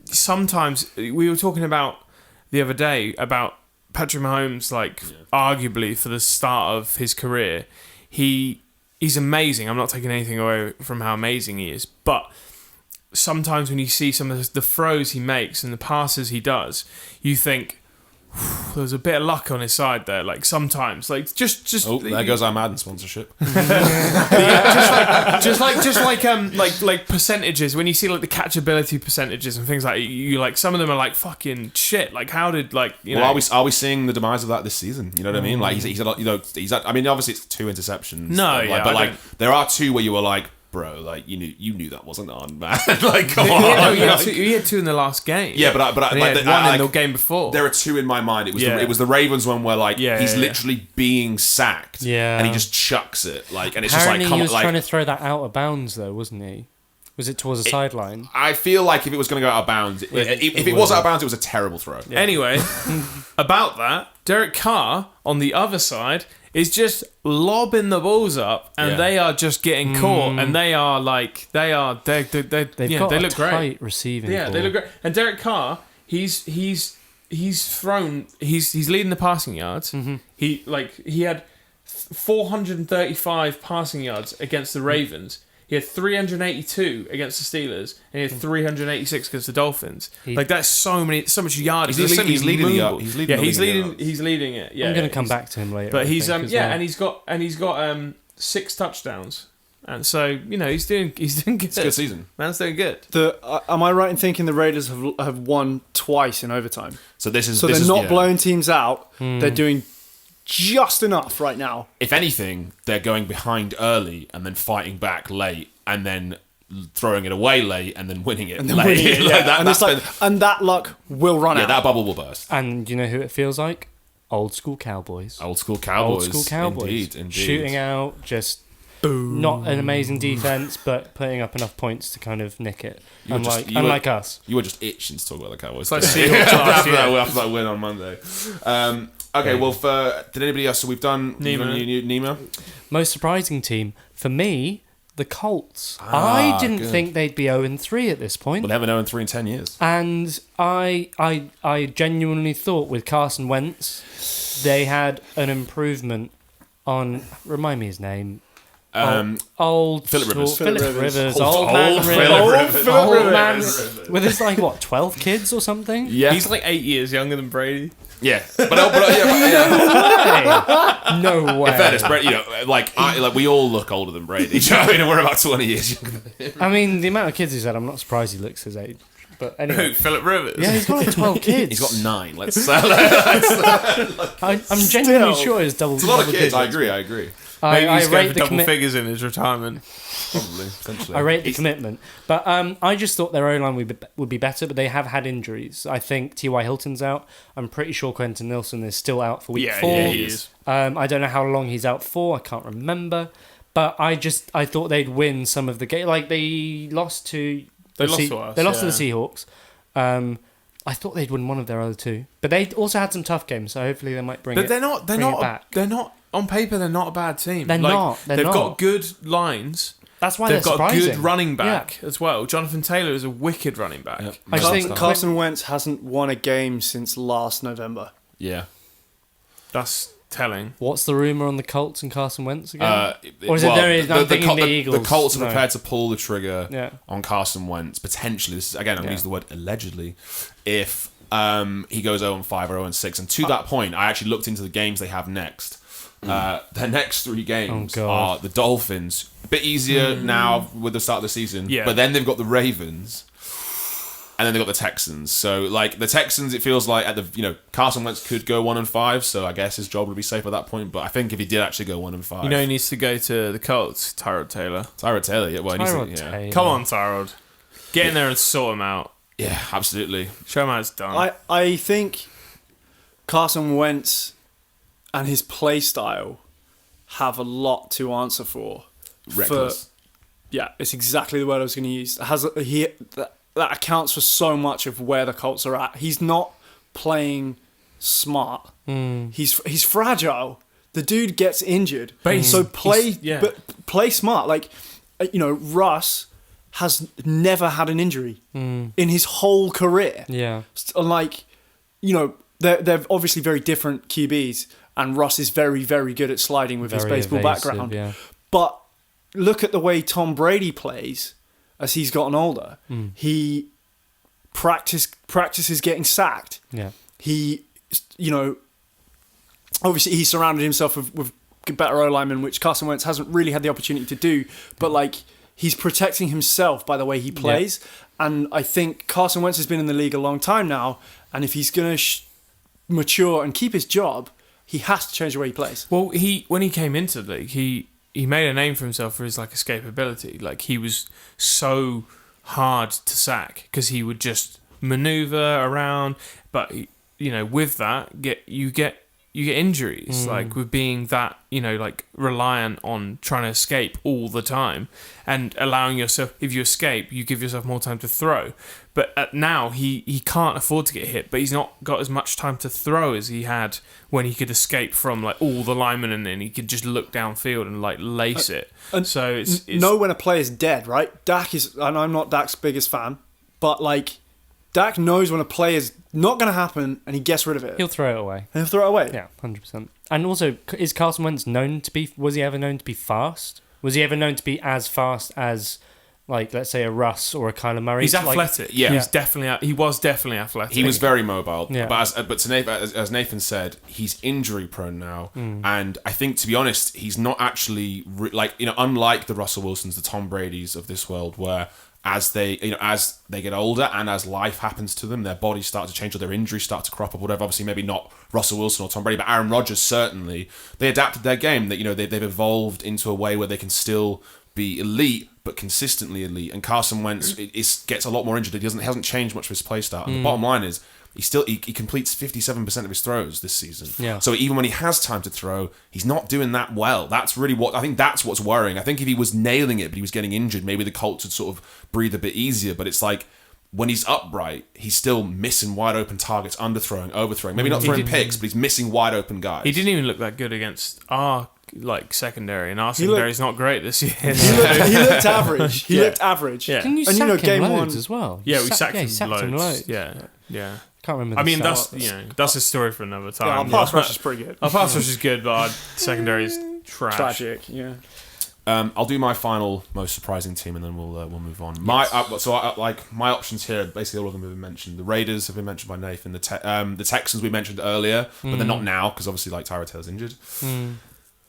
sometimes we were talking about the other day about Patrick Mahomes, like arguably for the start of his career, he's amazing. I'm not taking anything away from how amazing he is, but sometimes when you see some of the throws he makes and the passes he does, you think there's a bit of luck on his side there. Like sometimes, like just Oh, there goes our Madden sponsorship. just like percentages. When you see like the catchability percentages and things like you like some of them are like fucking shit. Like how did like you know? Well, are we seeing the demise of that this season? You know what I mean? Like he's I mean, obviously it's 2 interceptions. No, but, yeah, but I like don't- there are 2 where you were like, bro, like you knew that wasn't on, man. Like come on. No, Like- he had 2 in the last game. yeah, but And he had one in the game before. There are 2 in my mind. It was Yeah. it was the Ravens one where like Yeah, he's yeah, yeah. literally being sacked, Yeah. and he just chucks it like, and it's Apparently just like, he was come, trying like to throw that out of bounds, though, wasn't he? Was it towards the sideline? I feel like if it was going to go out of bounds, if it was out of bounds, it was a terrible throw. Anyway, about that, Derek Carr on the other side is just lobbing the balls up, and Yeah. they are just getting caught, and they are like they look They've got they a look tight great. receiving Yeah, core. they look great. And Derek Carr, he's leading the passing yards. He had 435 passing yards against the Ravens. He had 382 against the Steelers, and he had 386 against the Dolphins. Like that's so much yardage. He's There's so leading many the movable. yard- he's leading the he's league in leading. yards. He's leading it. Yeah, I'm going to come he's- back to him later. But I he's think, as yeah, well. and he's got 6 touchdowns, and so you know he's doing good. It's a good season. Man's doing good. Am I right in thinking the Raiders have won twice in overtime? So this is So this they're is, not yeah. blowing teams out. They're doing just enough right now. If anything, they're going behind early and then fighting back late, and then throwing it away late and then winning it late. Winning it, Like yeah. that, and, that's it's like, and that luck will run yeah, out. that bubble will burst. And you know who it feels like? Old school Cowboys. Old school Cowboys. Old school Cowboys. Indeed. Shooting out, just not an amazing defense, but putting up enough points to kind of nick it. You were just- Unlike us. You were just itching to talk about the Cowboys. like today. Seahawks last after, year. after that win on Monday. Okay, well, did anybody else? So we've done Nima. Most surprising team, for me, the Colts. I didn't good. think they'd be 0-3 at this point. Well, they haven't known 3 in 10 years. And I genuinely thought with Carson Wentz, they had an improvement on. Remind me his name. Old Philip Rivers. Philip Rivers. Old Old man Philip Rivers. Rivers. Old man with his like what 12 kids or something. Yeah, He's like 8 years younger than Brady. yeah, but yeah. No way. In fairness, Brady, you know, like we all look older than Brady. Do you know what I mean? We're about 20 years younger than him. I mean, the amount of kids he's had, I'm not surprised he looks his age. But anyway, Philip Rivers. yeah, he's got like 12 kids. He's got 9. Let's I'm genuinely sure it's double. It's a lot of double kids. digits. I agree. Maybe I he's going rate for the double figures in his retirement. Probably, potentially. I rate the commitment, but I just thought their O-line would be better, but they have had injuries. I think T.Y. Hilton's out. I'm pretty sure Quentin Nelson is still out for week 4. Yeah, he is. I don't know how long he's out for. I can't remember, but I thought they'd win some of the game. Like they lost to They the lost to us, They lost to yeah. the Seahawks. I thought they'd win one of their other 2, but they also had some tough games. So hopefully they might bring But it. they're not. back. They're not. On paper, they're not a bad team. They're not, they're they've not. got good lines. That's why They've they're got a surprising. good running back as well. Jonathan Taylor is a wicked running back. Yep. I Nice think stuff. Carson Wentz hasn't won a game since last November. Yeah. That's telling. What's the rumor on the Colts and Carson Wentz again? Or is well, it there is? I'm thinking the Eagles. The Colts are No. prepared to pull the trigger Yeah. on Carson Wentz potentially. This is again, I'm going to Yeah. use the word allegedly. If he goes 0-5 or 0-6, and to that point, I actually looked into the games they have next. Their next 3 games Oh, God. are the Dolphins. A bit easier now with the start of the season, Yeah. but then they've got the Ravens. And then they got the Texans. So, like, the Texans, it feels like Carson Wentz could go 1-5, so I guess his job would be safe at that point. But I think if he did actually go 1-5, He needs to go to the Colts. Tyrod Taylor. Yeah. Well, he needs Tyrod to, yeah. Taylor. Come on, Tyrod. Get in there and sort him out. Yeah, absolutely. Show him how it's done. I think Carson Wentz and his play style have a lot to answer for. Reckless. Yeah, it's exactly the word I was going to use. That accounts for so much of where the Colts are at. He's not playing smart. He's fragile. The dude gets injured. But play smart. Like, Russ has never had an injury in his whole career. Yeah. Unlike, they're obviously very different QBs, and Russ is very, very good at sliding with his Very baseball evasive, background. yeah. But look at the way Tom Brady plays as he's gotten older. He practices getting sacked. Yeah. He, obviously he surrounded himself with better O-linemen, which Carson Wentz hasn't really had the opportunity to do. But, like, he's protecting himself by the way he plays. Yeah. And I think Carson Wentz has been in the league a long time now. And if he's going to mature and keep his job, he has to change the way he plays. Well, when he came into the league, he made a name for himself for his, like, escapability. Like, he was so hard to sack because he would just maneuver around. But, with that, you get injuries, like, with being that, like, reliant on trying to escape all the time and allowing yourself, if you escape, you give yourself more time to throw. But now he can't afford to get hit, but he's not got as much time to throw as he had when he could escape from, like, all the linemen, and then he could just look downfield and, like, lace it. And so it's know when a player's dead, right? Dak is, and I'm not Dak's biggest fan, but, like, Dak knows when a player's not going to happen, and he gets rid of it. He'll throw it away. And he'll throw it away. Yeah, 100%. And also, is Carson Wentz was he ever known to be fast? Was he ever known to be as fast as, like, let's say a Russ or a Kyler Murray? He's athletic. Yeah. He was definitely athletic. He was very mobile. Yeah. But as Nathan said, he's injury prone now. And I think, to be honest, he's not actually, unlike the Russell Wilsons, the Tom Bradys of this world, where as they get older and as life happens to them, their bodies start to change or their injuries start to crop up, whatever. Obviously, maybe not Russell Wilson or Tom Brady, but Aaron Rodgers, certainly. They adapted their game. That they've evolved into a way where they can still be elite, but consistently elite. And Carson Wentz gets a lot more injured. He hasn't changed much of his play style. And the bottom line is, he completes 57% of his throws this season. Yeah. So even when he has time to throw, he's not doing that well. That's really what's worrying. I think if he was nailing it, but he was getting injured, maybe the Colts would sort of breathe a bit easier. But it's like, when he's upright, he's still missing wide open targets, underthrowing, overthrowing. Maybe not throwing picks, but he's missing wide open guys. He didn't even look that good against our, like, secondary, and our secondary's not great this year. He looked average. He looked average. Yeah. Can you And sack game him loads one- as well? Yeah, we sacked him him loads. loads. Yeah. Can't remember. I mean, stats. that's a story for another time. Yeah, our pass rush is pretty good. Our pass rush is good, but our secondary is trash. Tragic, yeah. I'll do my final most surprising team, and then we'll move on. My options here, basically all of them have been mentioned. The Raiders have been mentioned by Nathan. The Texans we mentioned earlier, but they're not now because obviously, like, Tyrod Taylor's injured.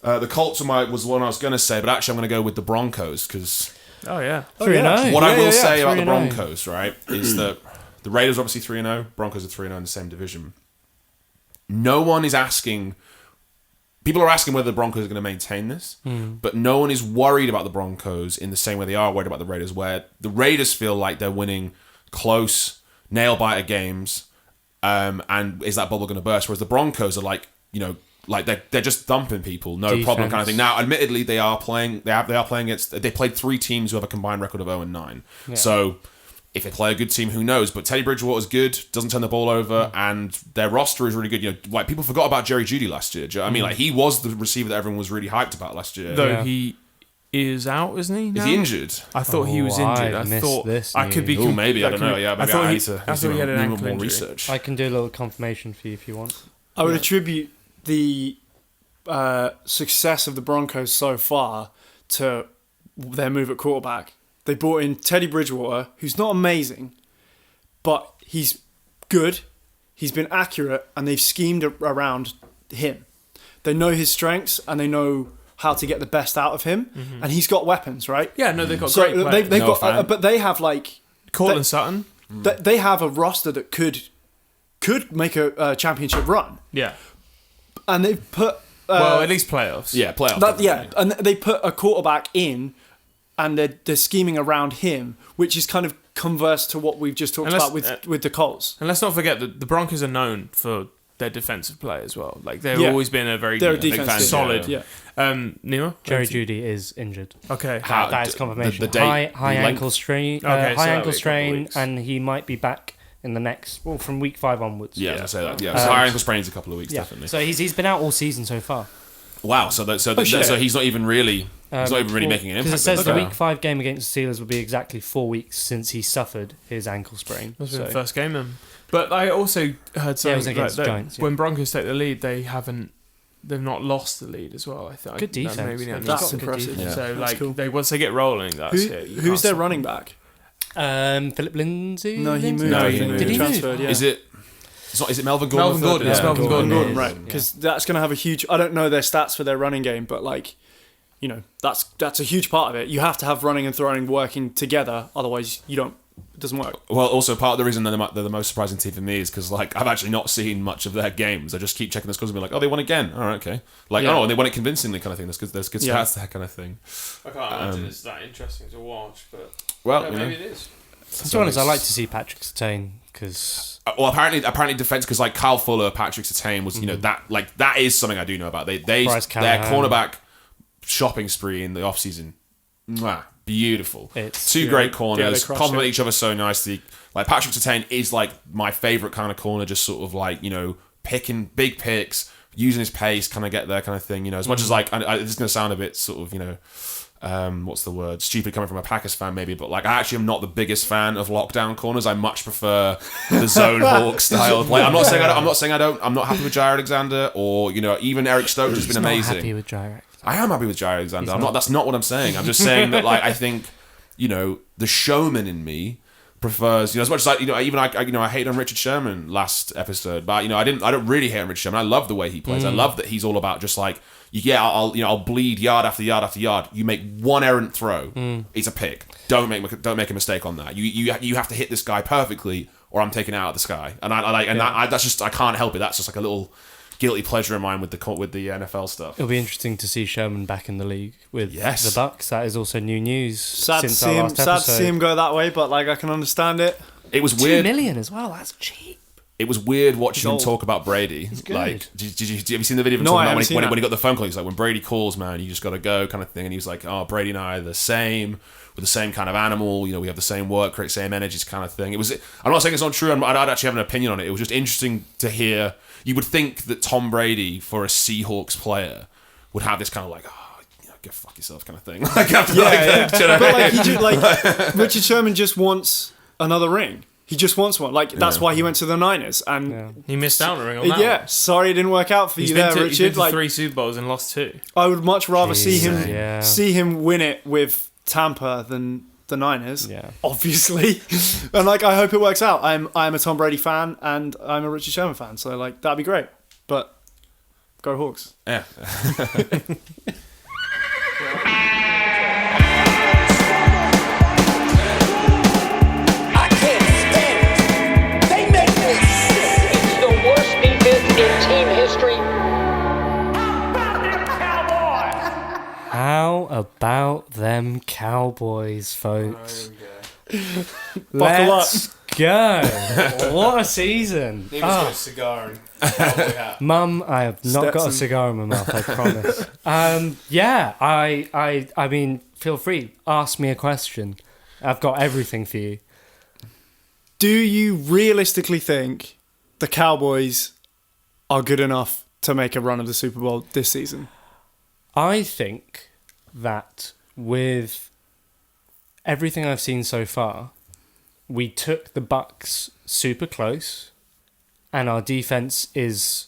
The Colts was the one I was going to say, but actually I'm going to go with the Broncos because Oh yeah. 3-0. what I will say about the 3-0. Broncos, right, is that the Raiders are obviously 3-0. Broncos are 3-0 in the same division. No one is asking. People are asking whether the Broncos are going to maintain this, but no one is worried about the Broncos in the same way they are worried about the Raiders, where the Raiders feel like they're winning close, nail-biter games, and is that bubble going to burst? Whereas the Broncos are like they're just thumping people, no Defense. problem kind of thing. Now, admittedly, they are playing against. They played 3 teams who have a combined record of 0-9. Yeah. So if they play a good team, who knows? But Teddy Bridgewater's good, doesn't turn the ball over, and their roster is really good. Like, people forgot about Jerry Jeudy last year. Do you know what I mean? Like, he was the receiver that everyone was really hyped about last year. Though he is out, isn't he? Now? Is he injured? I thought he was injured. I I missed thought this I could be. Oh, maybe I don't know. Yeah, maybe I need to. I thought he had an ankle more injury. research. I can do a little confirmation for you if you want. I would attribute the success of the Broncos so far to their move at quarterback. They brought in Teddy Bridgewater, who's not amazing, but he's good, he's been accurate, and they've schemed around him. They know his strengths, and they know how to get the best out of him, and he's got weapons, right? Yeah, no, they've got So great players. they've got, but they have like Cortland Sutton. They have a roster that could make a championship run, Yeah. and they've put Well, at least playoffs. Yeah, playoff. and they put a quarterback in, and they're scheming around him, which is kind of converse to what we've just talked about with the Colts. And let's not forget that the Broncos are known for their defensive play as well. Like they've Yeah. always been a very They're a big defensive solid. Yeah. Nima? Jerry Judy is injured. Okay. That is confirmation. the date, high the ankle length. strain. Okay, so high that'll ankle be a couple strain, weeks. and he might be back in the next. Well, from week 5 onwards. Yeah, I say that. Yeah, so high ankle sprains a couple of weeks, definitely. So he's been out all season so far. Wow, so he's not even really making an impact. Because it says the then. week 5 game against the Steelers will be exactly 4 weeks since he suffered his ankle sprain. That's been So- the first game then. But I also heard something it was against like the that Giants, yeah. when Broncos take the lead, they've not lost the lead as well. I think Good defense. Maybe They've That's got good impressive. defense. So That's like cool. once they get rolling, that's it. You Who's can't their stop running them. back? Philip Lindsay? No, he Lindsay? moved. No, I he think. moved. Did he move? Transferred, yeah. Is it? Is it Melvin Gordon? Melvin Gordon, it's Melvin Gordon. Gordon, right? Because that's going to have a huge. I don't know their stats for their running game, but like, that's a huge part of it. You have to have running and throwing working together, otherwise you don't. It doesn't work. Well, also part of the reason they're the most surprising team for me is because like I've actually not seen much of their games. I just keep checking the scores and be like, oh, they won again. All right, okay. Like, Yeah. oh, and they won it convincingly, kind of thing. There's good Yeah. stats, that kind of thing. I can't imagine it's that interesting to watch, but Well, maybe it is. To be honest, I like to see Patrick Surtain because Well, apparently defense because like Kyle Fuller, Patrick Surtain was that is something I do know about. They Bryce their Callahan. cornerback shopping spree in the offseason, beautiful. It's- Two Yeah, great they corners, crushed complement it. each other so nicely. Like Patrick Surtain is like my favorite kind of corner, just sort of like picking big picks, using his pace, kind of get there, kind of thing. As much as like this is gonna sound a bit sort of what's the word? Stupid coming from a Packers fan, maybe, but like I actually am not the biggest fan of lockdown corners. I much prefer the zone hawk style. Like I'm not saying I'm not happy with Jair Alexander or even Eric Stokes has been not amazing. happy with Jair. I am happy with Jair Alexander. I'm not. That's not what I'm saying. I'm just saying that like I think the showman in me prefers as much as I hated on Richard Sherman last episode, but I don't really hate on Richard Sherman. I love the way he plays. I love that he's all about just like I'll bleed yard after yard after yard. You make one errant throw, it's a pick. Don't make a mistake on that. You have to hit this guy perfectly, or I'm taking it out of the sky. And that's just I can't help it. That's just like a little guilty pleasure of mine with the NFL stuff. It'll be interesting to see Sherman back in the league with Yes. the Bucks. That is also new news Sad to since see our him. last Sad to episode. see him go that way, but like I can understand it. It was $2 weird. million as well. That's cheap. It was weird watching him old. talk about Brady. good. Like, have you seen the video of him No, talking I about haven't seen when that. he got the phone call? He's like, when Brady calls, man, you just got to go, kind of thing. And he was like, oh, Brady and I are the same. We're the same kind of animal. We have the same work rate, same energies, kind of thing. I'm not saying it's not true. I'd actually have an opinion on it. It was just interesting to hear. You would think that Tom Brady, for a Seahawks player, would have this kind of like, go fuck yourself, kind of thing. Like, after do you know what I mean? But like Richard Sherman just wants another ring. He just wants one. Like that's why he went to the Niners. And He missed out on a ring on that. yeah, one. sorry it didn't work out for He's you been there, to, Richard. he's been to Like 3 Super Bowls and lost 2. I would much rather see him Yeah. see him win it with Tampa than the Niners. Yeah. Obviously. And like I hope it works out. I'm a Tom Brady fan and I'm a Richard Sherman fan. So like that'd be great. But go Hawks. Yeah. I can't stand it. They make me sick. It's the worst defense in team history. How about them Cowboys, folks? Buckle Let's go. What a season. a cigar and cowboy hat. Mum, I have not got a Stetson. cigar in my mouth, I promise. I mean, feel free, ask me a question. I've got everything for you. Do you realistically think the Cowboys are good enough to make a run of the Super Bowl this season? I think that with everything I've seen so far, we took the Bucks super close, and our defense is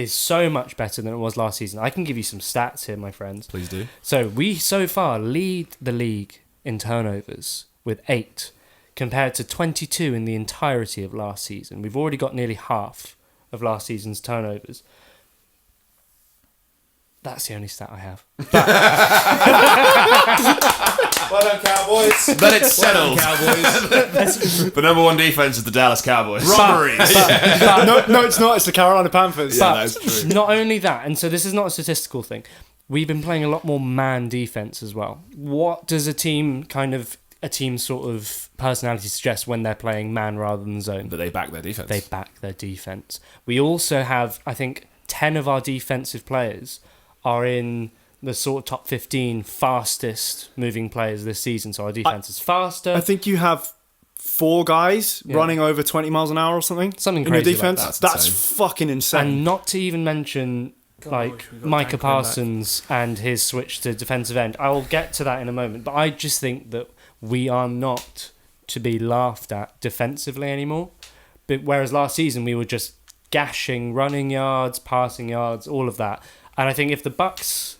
so much better than it was last season. I can give you some stats here, my friends. Please do. So we so far lead the league in turnovers with 8, compared to 22 in the entirety of last season. We've already got nearly half of last season's turnovers. That's the only stat I have. Well done, Cowboys. Then it's settled. Cowboys. The number one defense is the Dallas Cowboys. Robberies. No, it's not. It's the Carolina Panthers. Yeah, that is true. Not only that, and so this is not a statistical thing. We've been playing a lot more man defense as well. What does a team sort of personality suggest when they're playing man rather than zone? But they back their defense. They back their defense. We also have, I think, 10 of our defensive players are in the sort of top 15 fastest moving players this season. So our defense is faster. I think you have 4 guys running over 20 miles an hour or something. Something in your crazy defense. like that. That's fucking insane. And not to even mention like we've got Micah Dan Quinn Parsons and his switch to defensive end. I will get to that in a moment, but I just think that we are not to be laughed at defensively anymore. But whereas last season we were just gashing running yards, passing yards, all of that. And I think if the Bucks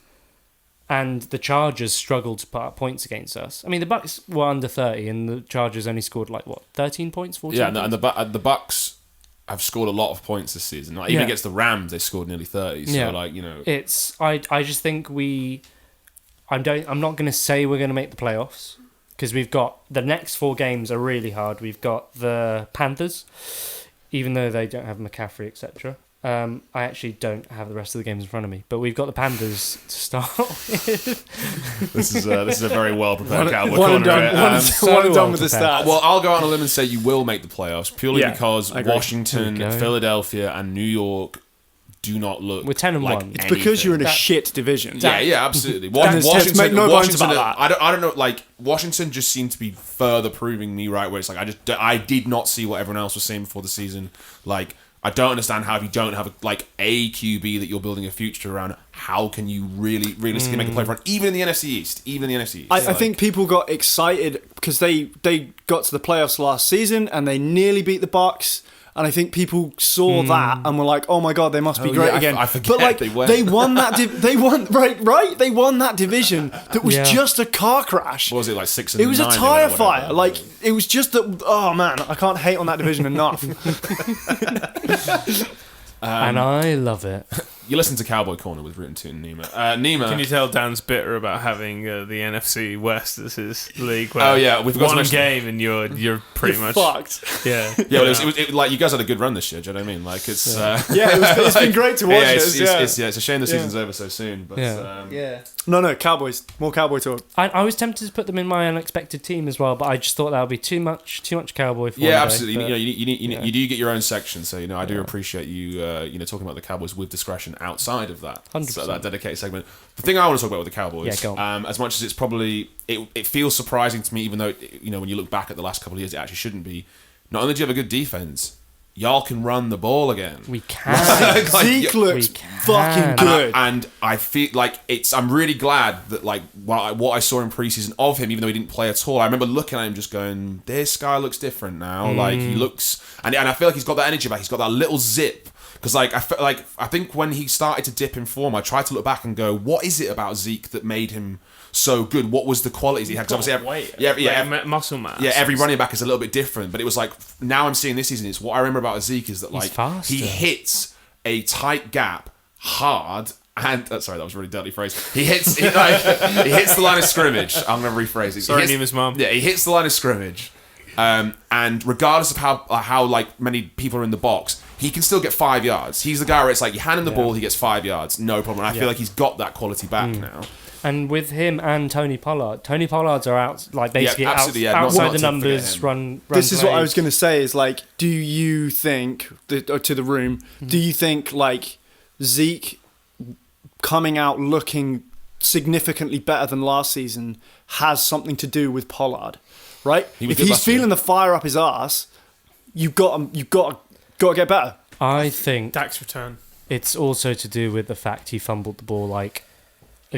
and the Chargers struggled to put up points against us, I mean the Bucks were under 30 and the Chargers only scored 13 points, 14 Yeah, points? and the Bucks have scored a lot of points this season. Like, even Yeah. against the Rams, they scored nearly 30. So, it's I just think I'm not going to say we're going to make the playoffs because we've got the next 4 games are really hard. We've got the Panthers, even though they don't have McCaffrey, etc. I actually don't have the rest of the games in front of me, but we've got the Panthers to start with. This is a very well prepared Cowboy one and corner. done. One and done with the prepared. stats. Well, I'll go out on a limb and say you will make the playoffs purely Yeah, because I agree. Washington, There we go. Philadelphia, and New York do not look. We're 10 and like 1. it's because you're in a That- shit division. Yeah, absolutely. Let's make no bones about that. I don't know. Like Washington just seemed to be further proving me right. Where it's like I did not see what everyone else was seeing before the season. Like I don't understand how if you don't have a QB that you're building a future around, how can you realistically make a play for it? Even in the NFC East. I think people got excited because they got to the playoffs last season and they nearly beat the Bucks. And I think people saw that and were like, "Oh my god, they must be great yeah, again." I forget but they won that. They won right. They won that division. That was Yeah. just a car crash. What was it like 6 and It was a 9 tire or whatever? fire. Like it was just that. Oh man, I can't hate on that division enough. and I love it. You listen to Cowboy Corner with Root and Toot and Nima. Nima. Can you tell Dan's bitter about having the NFC West as his league? Where Oh, yeah, we've got to one mention- game and you're pretty much Fucked. yeah. Yeah, well, it was like you guys had a good run this year. Do you know what I mean? Like it's It's been great to watch. it's Yeah. a shame the season's over so soon. But Yeah. No, Cowboys. More Cowboy talk. I was tempted to put them in my unexpected team as well, but I just thought that would be too much Cowboy for one day, absolutely. but- You do get your own section, so I do appreciate you talking about the Cowboys with discretion outside of that. 100%. So that dedicated segment. The thing I want to talk about with the Cowboys, Yeah, go on. as much as it's probably it feels surprising to me, even though when you look back at the last couple of years, it actually shouldn't be. Not only do you have a good defense, y'all can run the ball again. We can. Zeke looks we can. fucking good. And I feel like I'm really glad that what I saw in preseason of him, even though he didn't play at all, I remember looking at him just going, this guy looks different now. Like he looks, and I feel like he's got that energy back. He's got that little zip. Because I think when he started to dip in form, I tried to look back and go, what is it about Zeke that made him so good? What was the qualities he had? 'Cause obviously, muscle mass. yeah, every running back is a little bit different, but it was like now I'm seeing this season. It's what I remember about Zeke is that faster. he hits a tight gap hard. And sorry, that was a really dirty phrase. He hits the line of scrimmage. I'm going to rephrase it. Sorry, Nima's mum. Yeah, he hits the line of scrimmage, and regardless of how many people are in the box, he can still get 5 yards. He's the guy where it's like you hand him the ball, he gets 5 yards, no problem. And I feel like he's got that quality back now. And with him and Tony Pollard's are out basically absolutely, outside not the to numbers. forget him. Run. This is what I plays. was going to say is do you think, to the room, do you think Zeke coming out looking significantly better than last season has something to do with Pollard, right? He was If good he's last year. feeling the fire up his ass, you've got to get better. I think Dak's return. it's also to do with the fact he fumbled the ball a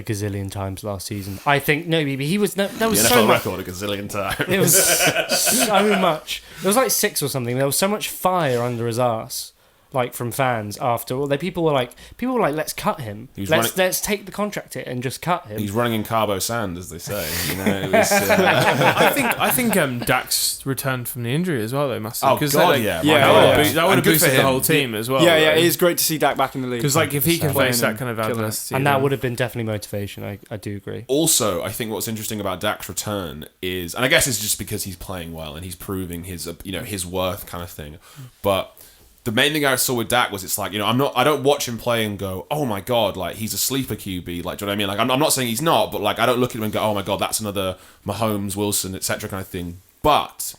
gazillion times last season. I think he was there was The so NFL much. record a gazillion times. It was so much. It was like 6 or something. There was so much fire under his ass. like from fans after all. People were like, let's cut him. Let's take the contract hit and just cut him. He's running in carbo sand, as they say. You know, it was, I think Dak's returned from the injury as well, though, massive. Oh, God, that would have boosted the whole team as well. Yeah, it is great to see Dak back in the league. Because like if he can face that kind of killing adversity, and that would have been definitely motivation. I do agree. Also, I think what's interesting about Dak's return is, and I guess it's just because he's playing well and he's proving his his worth kind of thing. But the main thing I saw with Dak was it's like, I don't watch him play and go, oh my God, like he's a sleeper QB. Like, do you know what I mean? Like, I'm not saying he's not, but like I don't look at him and go, oh my God, that's another Mahomes, Wilson, etc. kind of thing. But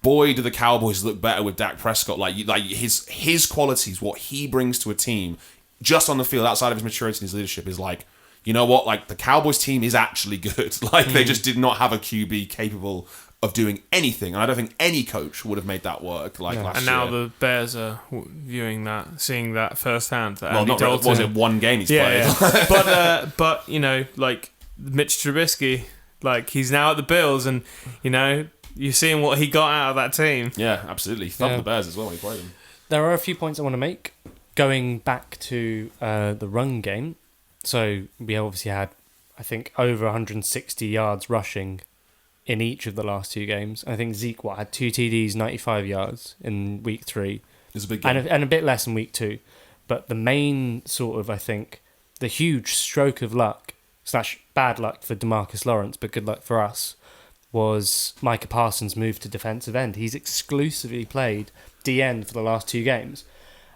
boy, do the Cowboys look better with Dak Prescott. Like his qualities, what he brings to a team, just on the field, outside of his maturity and his leadership, is like, you know what? Like the Cowboys team is actually good. Like they just did not have a QB capable of doing anything, and I don't think any coach would have made that work. Last year. And now the Bears are seeing that firsthand. That Well, Andy not Dalton, was it one game he's played? Yeah. but like Mitch Trubisky, like he's now at the Bills, and you're seeing what he got out of that team. Yeah, absolutely. Thumped the Bears as well when he played them. There are a few points I want to make. Going back to the run game, so we obviously had, I think, over 160 yards rushing in each of the last two games. I think Zeke had 2 TDs, 95 yards in week 3. It's a big game. And a bit less in week 2. But the main sort of, I think, the huge stroke of luck / bad luck for DeMarcus Lawrence, but good luck for us, was Micah Parsons' move to defensive end. He's exclusively played D-end for the last 2 games.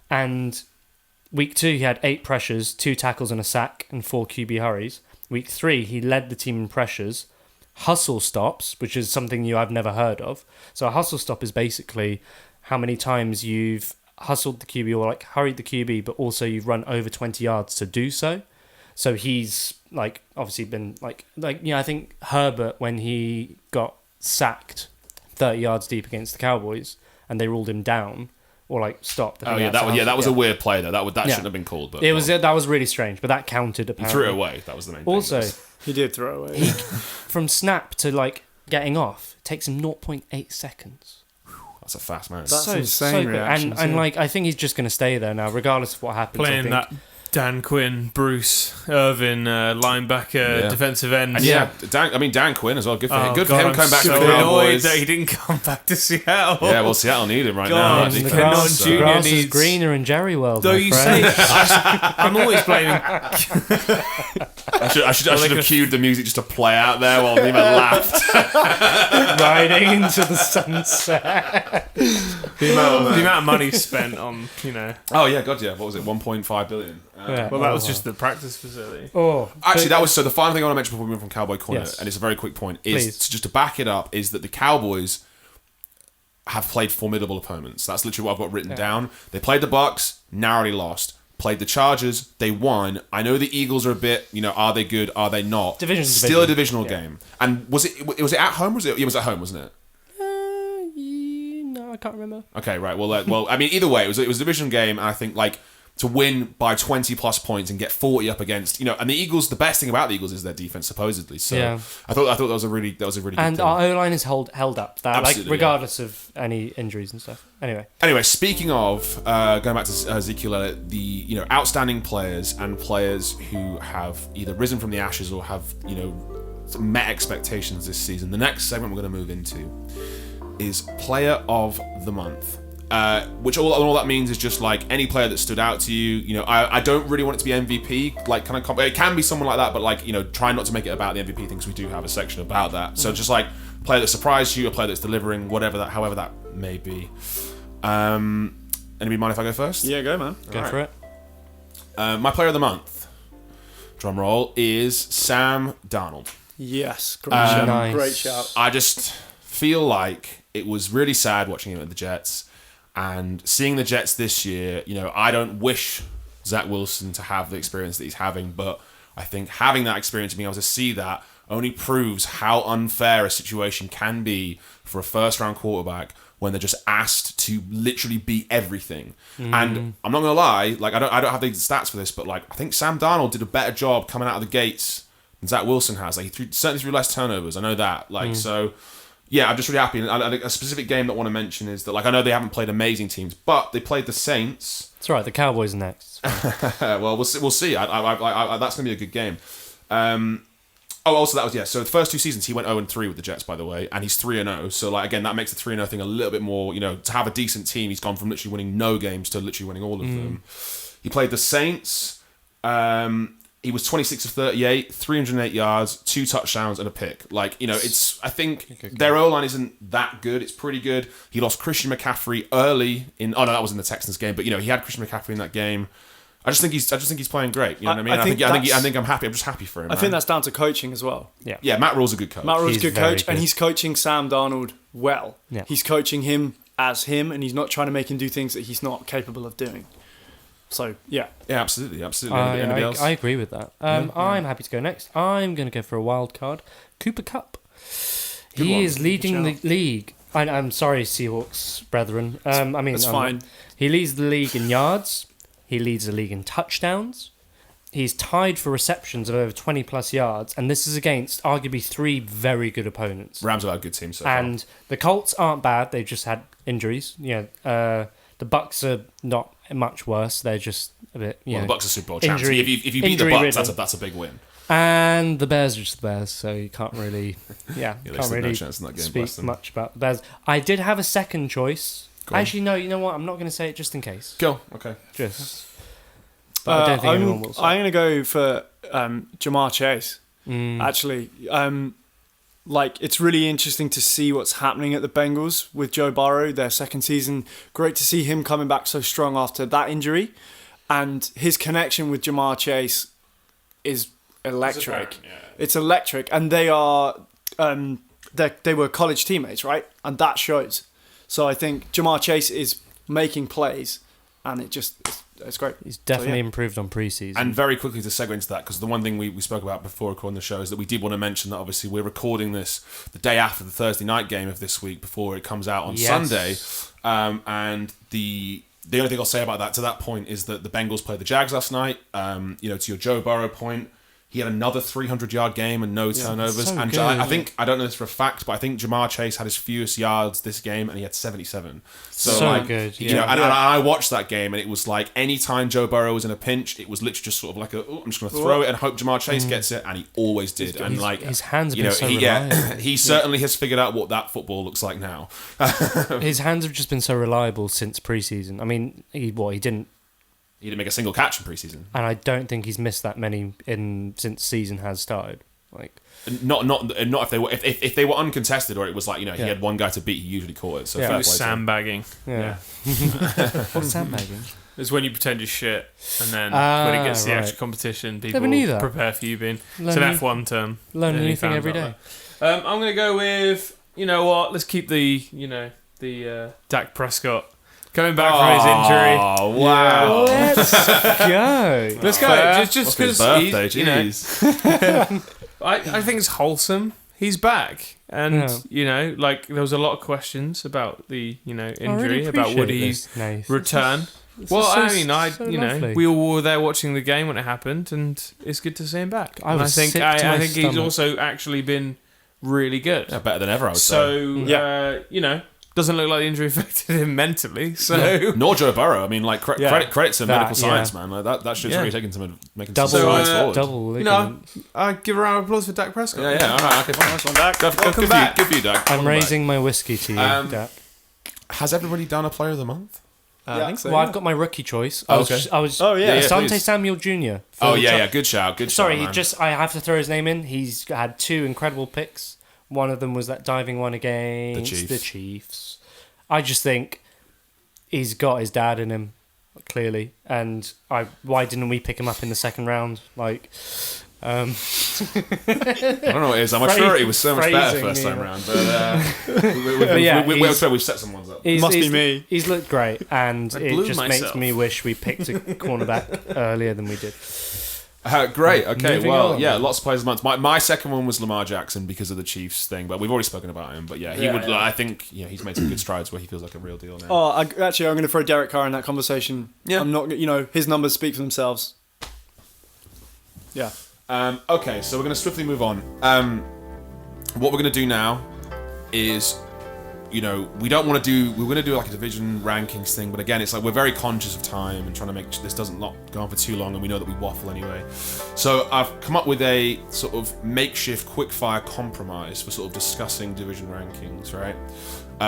And week 2, he had 8 pressures, 2 tackles and a sack, and 4 QB hurries. Week 3, he led the team in pressures, hustle stops, which is something I've never heard of. So a hustle stop is basically how many times you've hustled the QB or like hurried the QB, but also you've run over 20 yards to do so. So he's like obviously been I think Herbert, when he got sacked 30 yards deep against the Cowboys and they ruled him down or like stopped. That was a weird play though. That shouldn't have been called. But that was really strange, but that counted apparently. He threw it away. That was the main also, thing. He did throw away. From snap to like getting off, it takes him 0.8 seconds. That's a fast man. That's insane quick. reaction. And like I think he's just going to stay there now, regardless of what happens. Playing that Dan Quinn, Bruce Irvin, linebacker, defensive end. And Dan Quinn as well. Good for him. Good for him coming back to the annoyed Cowboys. that he didn't come back to Seattle. Yeah, well, Seattle need him right now. The Kenyon Jr. grass needs... is greener in Jerry World. Though you say, I'm always blaming. I should have cued the music just to play out there while Nima laughed. Riding into the sunset. The amount of money spent on, Oh yeah, God yeah. What was it? 1.5 billion. Well, that was just the practice facility. Actually, that was so. The final thing I want to mention before we move from Cowboy Corner, Yes. and it's a very quick point, is just to back it up, is that the Cowboys have played formidable opponents. That's literally what I've got written down. They played the Bucks, narrowly lost. Played the Chargers, they won. I know the Eagles are a bit, are they good? Are they not? Still a divisional game. And was it at home? It was at home, wasn't it? No, I can't remember. Okay, right. Well, I mean, either way, it was a division game, and I think to win by 20 plus points and get 40 up against, and the Eagles. The best thing about the Eagles is their defense, supposedly. So I thought that was a really good and thing. our O-line is held up. That Absolutely, regardless of any injuries and stuff. Anyway, speaking of going back to Ezekiel Elliott, the outstanding players and players who have either risen from the ashes or have met expectations this season. The next segment we're going to move into is Player of the Month. Which all that means is just like any player that stood out to you. I don't really want it to be MVP. Like, it can be someone like that, but try not to make it about the MVP thing, because we do have a section about that. So just like player that surprised you, a player that's delivering, however that may be. Anybody mind if I go first? Yeah, go man. Go for it. My player of the month, drum roll, is Sam Darnold. Yes, great shout. Nice. Great shout. I just feel like it was really sad watching him at the Jets. And seeing the Jets this year, I don't wish Zach Wilson to have the experience that he's having, but I think having that experience and being able to see that only proves how unfair a situation can be for a first-round quarterback when they're just asked to literally be everything. And I'm not gonna lie, I don't have the stats for this, but I think Sam Darnold did a better job coming out of the gates than Zach Wilson has. He certainly threw less turnovers. I know that. So. yeah, I'm just really happy. And a specific game that I want to mention is that, like, I know they haven't played amazing teams, but they played the Saints. It's all right. The Cowboys are next. Well, we'll see. That's going to be a good game. Also, that was, yeah, so the first 2 seasons, he went 0-3 with the Jets, by the way, and he's 3-0. So, like, again, that makes the 3-0 thing a little bit more, to have a decent team, he's gone from literally winning no games to literally winning all of them. He played the Saints. He was 26 of 38, 308 yards, 2 touchdowns, and a pick. Like, I think their O-line isn't that good. It's pretty good. He lost Christian McCaffrey early in... Oh, no, that was in the Texans game. But, he had Christian McCaffrey in that game. I just think he's playing great. You know what I mean? I think I'm happy. I'm just happy for him. I think that's down to coaching as well. Yeah, Matt Rule's a good coach. Matt Rule's a He's good very coach, good. and he's coaching Sam Darnold well. Yeah. He's coaching him as him, and he's not trying to make him do things that he's not capable of doing. So, yeah. Yeah, absolutely. Anybody else? I agree with that. I'm happy to go next. I'm going to go for a wild card. Cooper Kupp. He one. is leading the league. I'm sorry, Seahawks brethren. That's fine. He leads the league in yards. He leads the league in touchdowns. He's tied for receptions of over 20 plus yards, and this is against arguably 3 very good opponents. Rams are a good team so far. And the Colts aren't bad. They've just had injuries. The Bucks are not much worse. They're just a bit. The Bucks are Super Bowl champs. If you beat the injury Bucks, ridden. that's a big win. And the Bears are just the Bears, so you can't really, can't there's no really chance in that game, bless speak them. much about the Bears. I did have a second choice. Go on. Actually, no. You know what? I'm not going to say it just in case. Go. Okay. But I don't think anyone will. I'm going to go for Jamar Chase. Mm. Actually, it's really interesting to see what's happening at the Bengals with Joe Burrow, their second season. Great to see him coming back so strong after that injury, and his connection with Jamar Chase is electric. It's electric, and they are they were college teammates, right? And that shows. So I think Jamar Chase is making plays, and it's great. He's definitely improved on preseason. And very quickly to segue into that, because the one thing we spoke about before recording the show is that we did want to mention that obviously we're recording this the day after the Thursday night game of this week before it comes out on Sunday. And the only thing I'll say about that to that point is that the Bengals played the Jags last night. To your Joe Burrow point, he had another 300-yard game and no turnovers. so And good. I think, I don't know this for a fact, but I think Jamar Chase had his fewest yards this game and he had 77. So good, And I watched that game and it was like anytime Joe Burrow was in a pinch, it was literally just sort of like I'm just going to throw it and hope Jamar Chase gets it, and he always did. And like his hands have been so reliable. he certainly has figured out what that football looks like now. His hands have just been so reliable since preseason. I mean, he didn't. He didn't make a single catch in preseason. And I don't think he's missed that many since season has started. Like not if they were uncontested or it was like he had one guy to beat, he usually caught it. So fair It play was to him. sandbagging. yeah. What's sandbagging? It's when you pretend you're shit, and then when it gets to the right. actual competition, Never people knew that. prepare for you being. Learn It's an new- F1 term. Learn a Any new thing fans every out day. there? I'm going to go with, you know what, let's keep the Dak Prescott coming back from his injury. Oh wow! Let's go. Let's go. Must Just be his because birthday, jeez. I think it's wholesome. He's back, and there was a lot of questions about the injury, about would he return. Lovely. We all were there watching the game when it happened, and it's good to see him back. I was sick to I my think he's stomach. also actually been really good. Yeah, better than ever, I would say. So doesn't look like the injury affected him mentally. So Nor Joe Burrow. I mean, like credit to medical That, science, man. Like that shit's really taking some making Double, some strides forward. double. I give a round of applause for Dak Prescott. Yeah. All right. Okay. Fine. Nice one, Dak. Good back. Good for you, Dak. I'm Welcome raising my whiskey to you, Um, Dak. back. Has everybody done a player of the month? I think so. Well, yeah. I've got my rookie choice. Okay. Asante please. Samuel Jr. Good shout. Good Sorry, shout, man. I have to throw his name in. He's had 2 incredible picks. One of them was that diving one against the Chiefs. I just think he's got his dad in him, clearly. And why didn't we pick him up in the second round? Like, I don't know what it is. I'm sure it was so much better Phrasing, first time yeah. round. But we've set some ones up. Must be me. He's looked great, and I it blew just myself. makes me wish we picked a cornerback earlier than we did. Great. Okay. Moving Well, on. yeah. Lots of players of the month. My second one was Lamar Jackson because of the Chiefs thing, but we've already spoken about him. But he would. I think he's made some good strides where he feels like a real deal now. I'm going to throw Derek Carr in that conversation. Yeah. I'm not. His numbers speak for themselves. Yeah. Okay, so we're going to swiftly move on. What we're going to do now is, you know, we're going to do like a division rankings thing, but again, it's like we're very conscious of time and trying to make sure this doesn't not go on for too long, and we know that we waffle anyway. So I've come up with a sort of makeshift quickfire compromise for sort of discussing division rankings, right?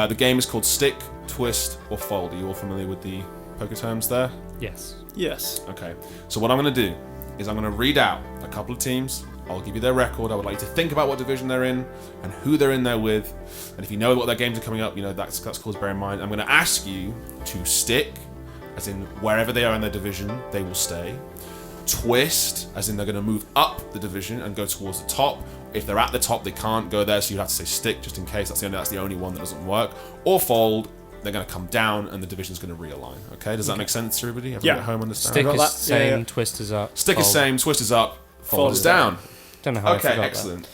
The game is called Stick, Twist, or Fold. Are you all familiar with the poker terms there? Yes. Yes. Okay. So what I'm going to do is I'm going to read out a couple of teams. I'll give you their record. I would like you to think about what division they're in and who they're in there with. And if you know what their games are coming up, you know that's cause bear in mind. I'm going to ask you to stick, as in wherever they are in their division, they will stay. Twist, as in they're going to move up the division and go towards the top. If they're at the top, they can't go there, so you have to say stick just in case. That's the only one that doesn't work. Or fold. They're going to come down and the division's going to realign. Okay, does that make sense to everybody? Everybody at home understand? Stick is that. same, Yeah. twist is up. Stick is fold. same, twist is up, fold is down. Don't know how I Okay, forgot excellent.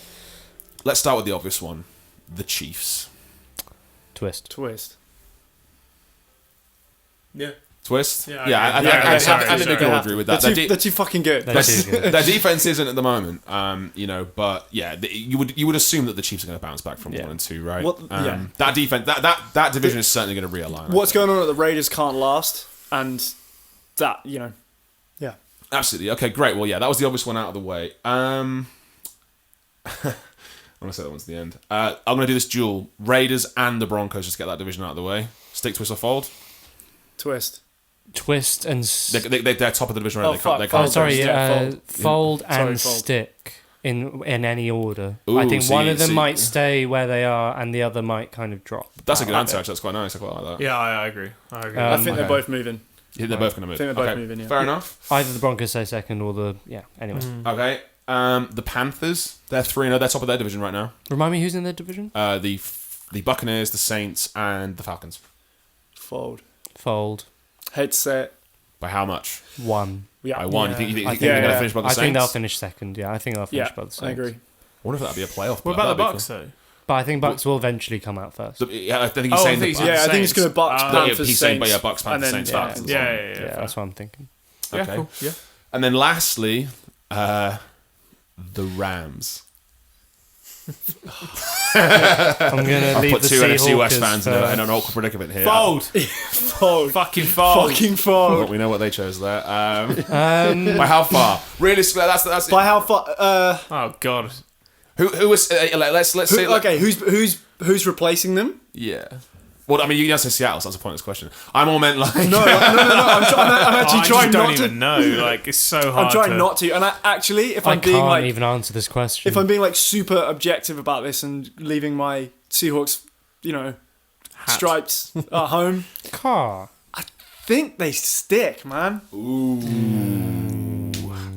Let's start with the obvious one. The Chiefs. that. Twist. Twist. Yeah. Twist? Yeah, I think they can all agree with that. They're too fucking good. They're too good. Their defense isn't at the moment, you know, but yeah, you would assume that the Chiefs are going to bounce back from 1 and 2, right? That defense, that division is certainly going to realign. What's going on at the Raiders can't last, and that, you know, yeah. Absolutely. Okay, great. Well, yeah, that was the obvious one out of the way. I'm going to say that one's the end. I'm going to do this duel. Raiders and the Broncos, just get that division out of the way. Stick, twist, or fold? Twist. Twist and... They're top of the division. Right? Oh, They fuck. can't, they can't sorry, Fold. fold and Sorry, fold. stick in any order. Ooh, I think one of them see. might stay where they are and the other might kind of drop. That's a good out answer, of it. actually. That's quite nice. I quite like that. Yeah, I agree. I agree. I think they're okay. both moving. Yeah, they're both going to move. I think they're both moving, yeah. Fair enough. Either the Broncos stay second or the... Yeah, anyway. Okay. The Panthers, they're 3-0. They're top of their division right now. Remind me who's in their division? The Buccaneers, the Saints, and the Falcons. Fold. Fold. Hate to say it. By how much? 1. Yeah. By 1. You think I they're going to yeah. finish by the I Saints? think they'll finish second. Yeah, I think they'll finish Yeah, by the Saints. I agree. I wonder if that'd be a playoff. What about the Bucks though? But I think Bucks will eventually come out first. Yeah, I think he's Oh, saying I think the he's- Yeah, I think it's going to Bucks, Panthers, he's saying, Saints. but yeah, Bucks, Panthers, and then- Saints, yeah, Falcons. Yeah. That's what I'm thinking. Yeah, Okay. cool. Yeah. And then lastly, the Rams. I'm going to I've leave put the two NFC West Seahawks fans in first. an awkward predicament here. Fold. Fold. Fucking fold. Fucking fold. We know what they chose there. By how far? Realistically, that's By how far? Oh god. who was? Let's say. Okay, who's replacing them? Yeah. Well, I mean, you can say Seattle, so that's a pointless question. I more meant like. No. I'm actually I trying just not don't to. even know. Like it's so hard. I'm trying to... not to. And if I I'm being can't like, even answer this question. if I'm being like super objective about this and leaving my Seahawks, you know, stripes at home, Car. think they stick, man.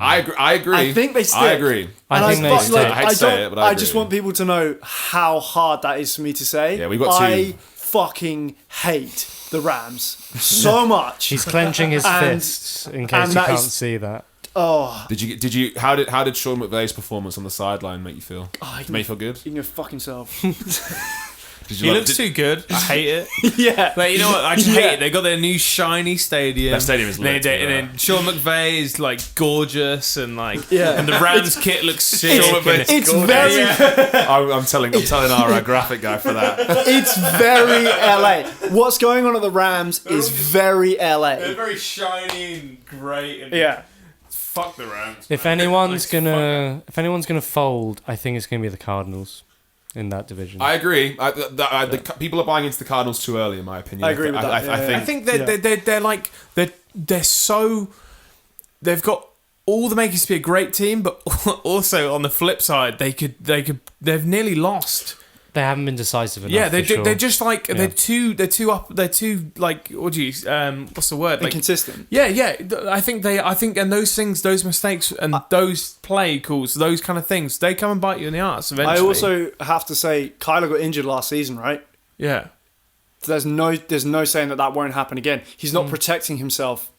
I agree. I think they stick. I agree. I think they stick. I hate to say it, but I agree. just want people to know how hard that is for me to say. Yeah, we've got two. I fucking hate the Rams so much. He's clenching his And- fists in case and you that can't is- see that. Oh, Did you? How did Sean McVay's performance on the sideline make you feel? Did it make you feel good? you can go fuck himself. Did He looks too good. I hate it. Yeah. Like, you know what? I just Yeah. hate it. They got their new shiny stadium. That stadium is lit, And yeah. then Sean McVay is like gorgeous and like, Yeah. and the Rams kit looks sick. Sean and McVay's It's gorgeous. very, Yeah. I'm telling our graphic guy for that. it's very LA. What's going on at the Rams is very They're LA. very shiny and great. And Yeah. Fuck the Rams. If man. anyone's Like, gonna fold, I think it's gonna be the Cardinals in that division. I agree. The people are buying into the Cardinals too early, in my opinion. I agree with that, I yeah. I think they're like they're so they've got all the makings to be a great team, but also on the flip side, they've nearly lost. They haven't been decisive enough. Yeah, for sure. they're just like Yeah. they're too like what do you what's the word? Like, Inconsistent. yeah. I think and those mistakes and those play calls, those kind of things, they come and bite you in the arse eventually. I also have to say, Kyler got injured last season, right? yeah. There's no saying that won't happen again. He's not protecting himself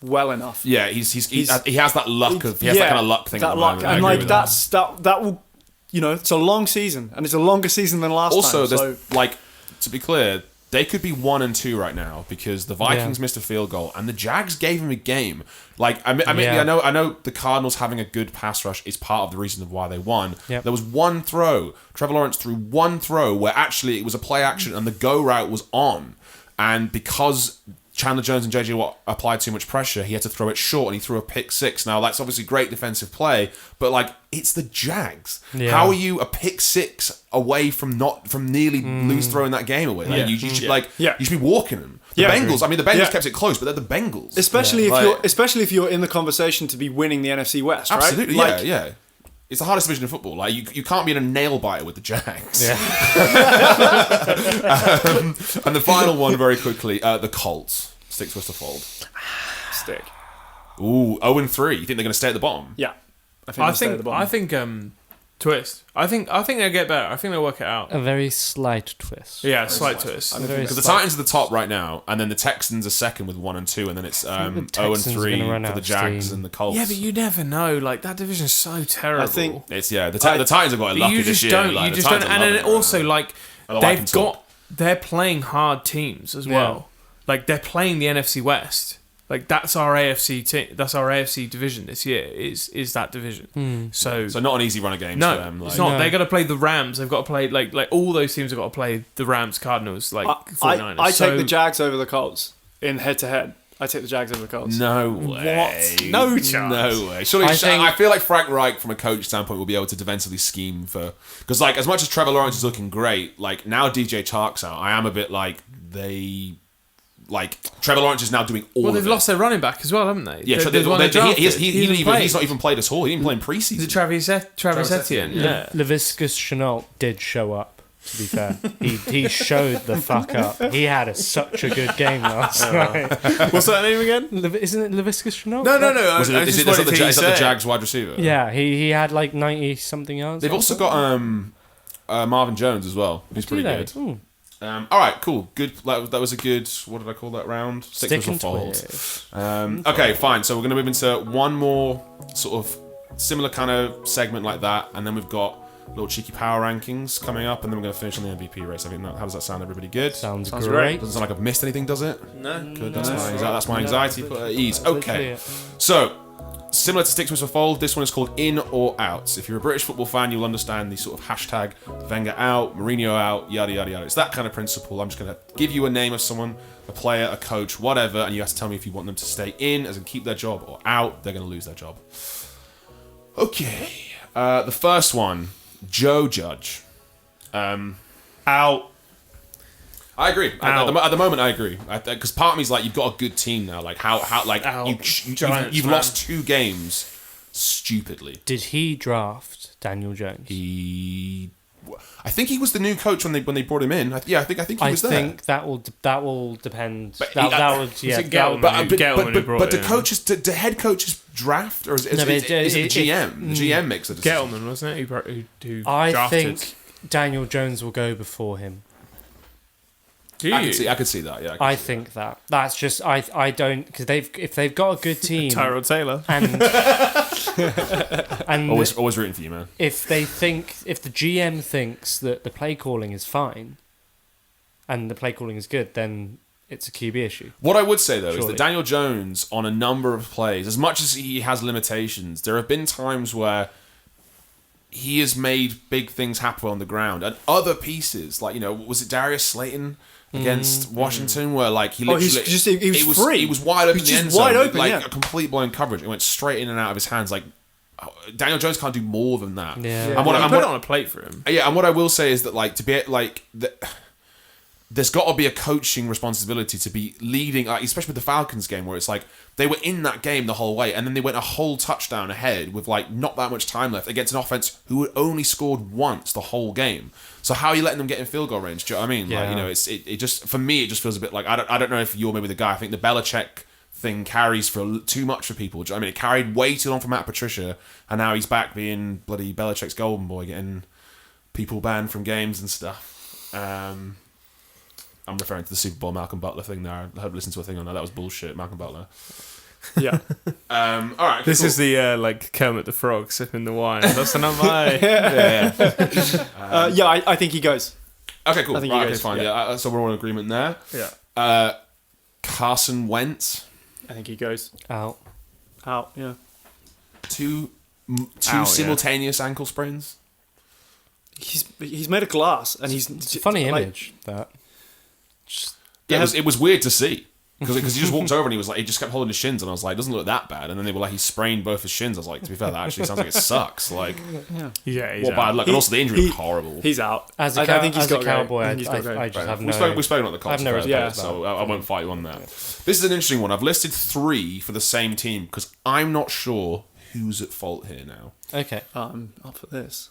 well enough. Yeah, he has that luck of that kind of luck thing. That at the luck, moment. I and agree like with that will, you know, it's a long season, and it's a longer season than last Also, time. there's like, to be clear, they could be 1-2 right now because the Vikings missed a field goal and the Jags gave him a game. Like, I know the Cardinals having a good pass rush is part of the reason of why they won. Yep. There was one throw. Trevor Lawrence threw one throw where actually it was a play action and the go route was on. And because Chandler Jones and JJ Watt applied too much pressure, he had to throw it short and he threw a pick six. Now, that's obviously great defensive play, but like, it's the Jags. Yeah. How are you a pick six away from nearly lose throwing that game away? Like, you should you should be walking them. The Bengals, I mean, the Bengals kept it close, but they're the Bengals. Especially if you're in the conversation to be winning the NFC West, right? Absolutely, yeah. It's the hardest division in football. Like you can't be in a nail biter with the Jags. Yeah. And the final one, very quickly, the Colts. Stick, twist, or fold. Stick. Ooh, 0-3. You think they're going to stay at the bottom? Yeah. I think twist. I think they'll get better. I think they'll work it out. A very slight twist. Yeah, slight twist. Because the Titans are the top right now, and then the Texans are second with 1-2, and then it's 0-3 for the Jags and the Colts. Yeah, but you never know. Like, that division is so terrible. I think it's the Titans have got lucky this year. You just don't. And then also, like, they're playing hard teams as well. Like, they're playing the NFC West. Like, that's our AFC team. That's our AFC division this year. Is that division? So not an easy run of games for them. It's not. They got to play the Rams. They've got to play like all those teams have got to play the Rams, Cardinals, 49ers. I take the Jags over the Colts in head to head. I take the Jags over the Colts. No way. What? No chance. No way. Surely, I feel like Frank Reich, from a coach standpoint, will be able to defensively scheme for... Because, like, as much as Trevor Lawrence is looking great, like, now DJ Chark's out, I am a bit like, Trevor Lawrence is now doing all of it. Well, they've lost their running back as well, haven't they? Yeah, he's not even played at all. He didn't play in preseason. Is it Travis Etienne? Yeah. Laviscus Chenault did show up, to be fair. he showed the fuck up. He had such a good game last night. What's that name again? Isn't it Laviscus Chenault? No. Is that the Jags wide receiver? Yeah, he had like 90-something yards. They've also got Marvin Jones as well. He's pretty good. Ooh. All right, cool. Good. That was a good. What did I call that round? Stick and fold. twist. Okay, fine. So we're going to move into one more sort of similar kind of segment like that, and then we've got little cheeky power rankings coming up, and then we're going to finish on the MVP race. I think how does that sound? Everybody good? Sounds great. Doesn't sound like I've missed anything, does it? No. Good. That's my anxiety put at ease. Okay. So. Similar to Stick, Twist, or Fold, this one is called In or Out. If you're a British football fan, you'll understand the sort of hashtag Wenger out, Mourinho out, yada, yada, yada. It's that kind of principle. I'm just going to give you a name of someone, a player, a coach, whatever, and you have to tell me if you want them to stay in, as in keep their job, or out, they're going to lose their job. Okay. The first one, Joe Judge. Out. I agree. At the moment, I agree. Because part of me is like, you've got a good team now. Like, you've lost 2 games stupidly. Did he draft Daniel Jones? I think he was the new coach when they brought him in. I think he was there. I think that will depend. But But the head coaches draft, or is it the GM? The GM makes the decision. Gettleman, wasn't it? Who I drafted. think Daniel Jones will go before him. I could see that. Yeah, I think that. That's just I don't, because if they've got a good team, Tyrod Taylor, and always rooting for you, man. If the GM thinks that the play calling is fine, and the play calling is good, then it's a QB issue. What I would say though is that Daniel Jones, on a number of plays, as much as he has limitations, there have been times where he has made big things happen on the ground, and other pieces, like, was it Darius Slayton against Washington, where like he literally he was free. He was wide open in the end zone, wide open, a complete blown coverage. It went straight in and out of his hands. Like, Daniel Jones can't do more than that. Yeah. And what put it on a plate for him. Yeah, and what I will say is that, like, to be like there's got to be a coaching responsibility to be leading, like, especially with the Falcons game, where it's like they were in that game the whole way, and then they went a whole touchdown ahead with like not that much time left against an offense who had only scored once the whole game. So how are you letting them get in field goal range? Do you know what I mean? Yeah. Like, it just, for me, it just feels a bit like, I don't know if you're maybe the guy. I think the Belichick thing carries for too much for people. Do you know what I mean? It carried way too long for Matt Patricia, and now he's back being bloody Belichick's golden boy, getting people banned from games and stuff. I'm referring to the Super Bowl Malcolm Butler thing there. I listened to a thing on that. That was bullshit, Malcolm Butler. Yeah. All right. This is the like Kermit the Frog sipping the wine. That's not my. I think he goes. Okay, cool. I think Right, you okay, guys- fine. yeah. Yeah, so we're all in agreement there. Yeah. Carson Wentz, I think he goes Out. out. Yeah. two yeah. simultaneous ankle sprains. He's made of glass, and he's It's a funny like, image, that. Yeah, it was weird to see because he just walked over and he just kept holding his shins, and I was like, it doesn't look that bad. And then they were like, he sprained both his shins. I was like, to be fair, that actually sounds like it sucks. Like, Yeah, he's what bad out. luck. And also the injury was horrible. He's out. As I a, think he's as a got to go. cowboy, I think he's got to go. I just have no... We've spoken about the Colts. I've no first, respect for so I won't fight you on that. This is an interesting one. I've listed 3 for the same team because I'm not sure who's at fault here now. Okay. I'm up for this.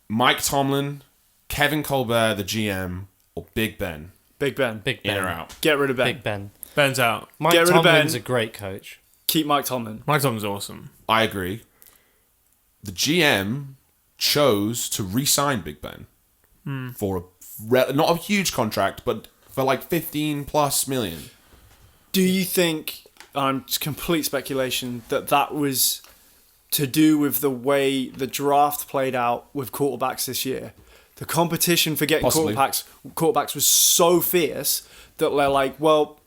Mike Tomlin, Kevin Colbert, the GM, or Big Ben, Big Ben. Big in Ben. or out? Get rid of Ben. Big Ben. Ben's out. Mike Get rid of Tomlin's Ben. a great coach. Keep Mike Tomlin. Mike Tomlin's awesome. I agree. The GM chose to re-sign Big Ben for not a huge contract, but for like 15 plus million. Do you think, it's complete speculation, that was to do with the way the draft played out with quarterbacks this year? The competition for getting Possibly. quarterbacks was so fierce that they're like, well,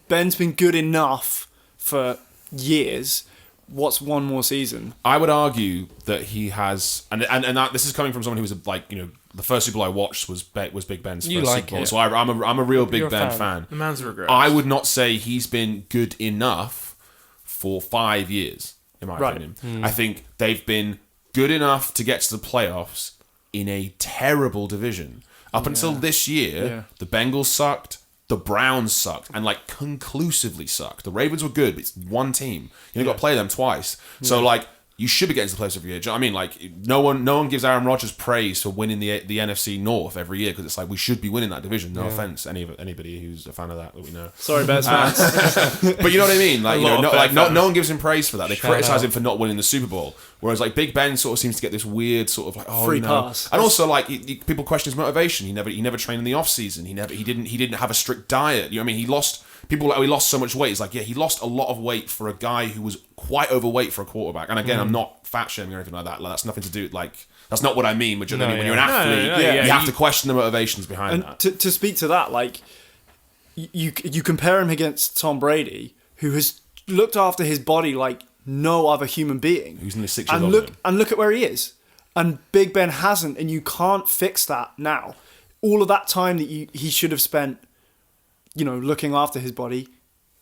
Ben's been good enough for years. What's one more season? I would argue that he has, and that, this is coming from someone who was like, the first Super Bowl I watched was Big Ben's You first like Super Bowl, it. so I'm a real Big You're a Ben fan. fan. The man's a regret. I would not say he's been good enough for 5 years, in my Right. opinion. I think they've been good enough to get to the playoffs in a terrible division. Up until this year, Yeah. the Bengals sucked, the Browns sucked, and like conclusively sucked. The Ravens were good, but it's one team. You only got to play them twice. So like, you should be getting to the playoffs every year. Do you know what I mean? Like, no one gives Aaron Rodgers praise for winning the NFC North every year because it's like we should be winning that division. No offense, anybody who's a fan of that we know. Sorry, Bears fans. But you know what I mean? Like, lot of Bears no one gives him praise for that. They Shout criticize out. him for not winning the Super Bowl. Whereas like Big Ben sort of seems to get this weird sort of like Free pass. and also like people question his motivation. He never trained in the off season. He didn't have a strict diet. You know what I mean? He lost so much weight. It's like, yeah, he lost a lot of weight for a guy who was quite overweight for a quarterback. And again, I'm not fat shaming or anything like that. Like, that's nothing to do like that's not what I mean. But you know what I mean? When you're an athlete, no, you yeah, have to question the motivations behind that. And to speak to that, like, you compare him against Tom Brady, who has looked after his body like no other human being. Who's nearly 6 years and old look now. and look at where he is. And Big Ben hasn't, and you can't fix that now. All of that time that he should have spent, looking after his body,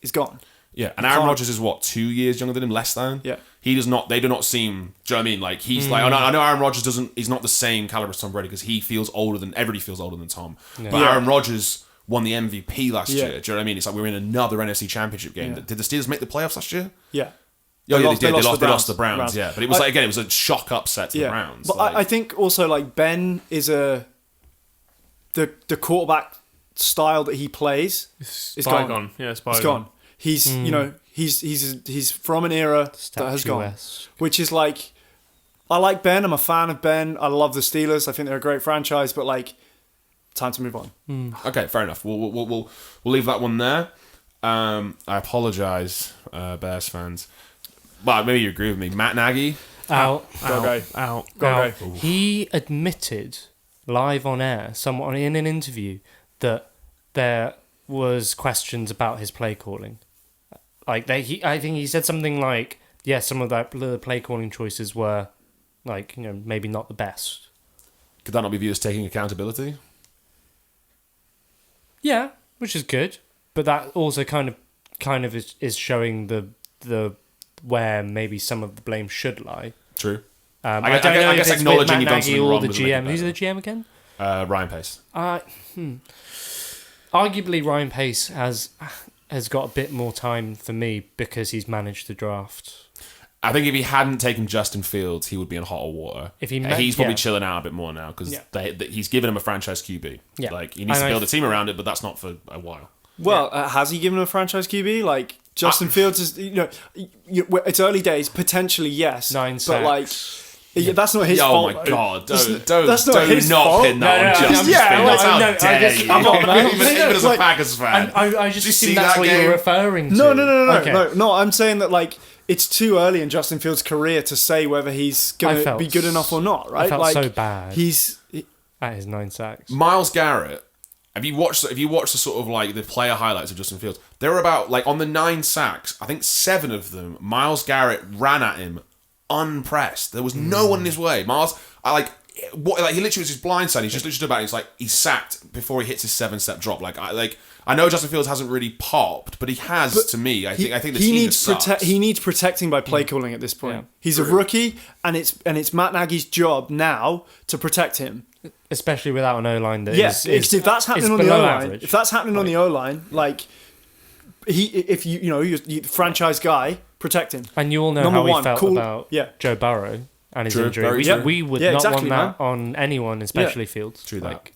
is gone. Yeah, and Aaron can't- Rodgers is what, 2 years younger than him, less than. Yeah. He does not. They do not seem. Do you know what I mean? Like he's like. I know Aaron Rodgers doesn't. He's not the same caliber as Tom Brady because he feels older than everybody feels older than Tom. But Yeah. Aaron Rodgers won the MVP last Yeah. year. Do you know what I mean? It's like we were in another NFC Championship game. Yeah. Did the Steelers make the playoffs last year? Yeah. Yeah, They they lost- did. they They lost lost the the Browns. Browns. Yeah, but it was like again, it was a shock upset to the Browns. But like, I think also like Ben is the quarterback style that he plays is gone. Bygone. Yeah, it's It's bygone. gone. He's he's from an era that has gone, Statuesque. which is like, I like Ben. I'm a fan of Ben. I love the Steelers. I think they're a great franchise. But like, time to move on. okay, fair enough. We'll leave that one there. I apologize, Bears fans. Well, maybe you agree with me. Matt Nagy. Out. Go. Out. Go. He admitted live on air, someone in an interview, that there was questions about his play calling. Like I think he said something like, "Yeah, some of the play calling choices were, like, maybe not the best." Could that not be viewed as taking accountability? Yeah, which is good, but that also kind of is showing the where maybe some of the blame should lie. True. I I don't know guess if it's acknowledging with Matt you've done Nagy something or wrong the doesn't make it GM. Who's better. the GM again? Ryan Pace. Arguably, Ryan Pace has got a bit more time for me because he's managed the draft. I think if he hadn't taken Justin Fields, he would be in hotter water. If he He's probably yeah. chilling out a bit more now because Yeah. he's given him a franchise QB. Yeah. Like he needs to And build a team around it, but that's not for a while. Well, has he given him a franchise QB? Like Justin Fields is, it's early days. Potentially, yes. 9 but like, that's not his Oh fault. my god! That's Don't not his fault. pin that on No, Justin yeah, Fields. well, How no, dare I guess- you? I'm not, man. even as a Like, Packers fan. I just Did you assumed see that's that what game? you're referring to. No, Okay. no. I'm saying that like it's too early in Justin Fields' career to say whether he's I going to felt be good enough or not. Right? felt like so bad. at his 9 sacks. Myles Garrett. Have you watched the sort of like the player highlights of Justin Fields? There were about like on the 9 sacks, I think 7 of them, Myles Garrett ran at him unpressed. There was no one in his way. Myles, he literally was just blindside. He's just literally about it. He's like he's sacked before he hits his 7-step drop. I know Justin Fields hasn't really popped, but he has to me. I think the team he needs protecting by play calling at this point. Yeah. He's a rookie, and it's Matt Nagy's job now to protect him. Especially without an O-line that Yes, is if that's happening on the below O-line, average. if that's happening on the O-line, like if you're the franchise guy, protect him. And you all know Number how we one, felt cool. about Yeah. Joe Burrow and his True, injury. very We, true. we would Yeah, not exactly, want that on anyone, especially Fields. True that. Like,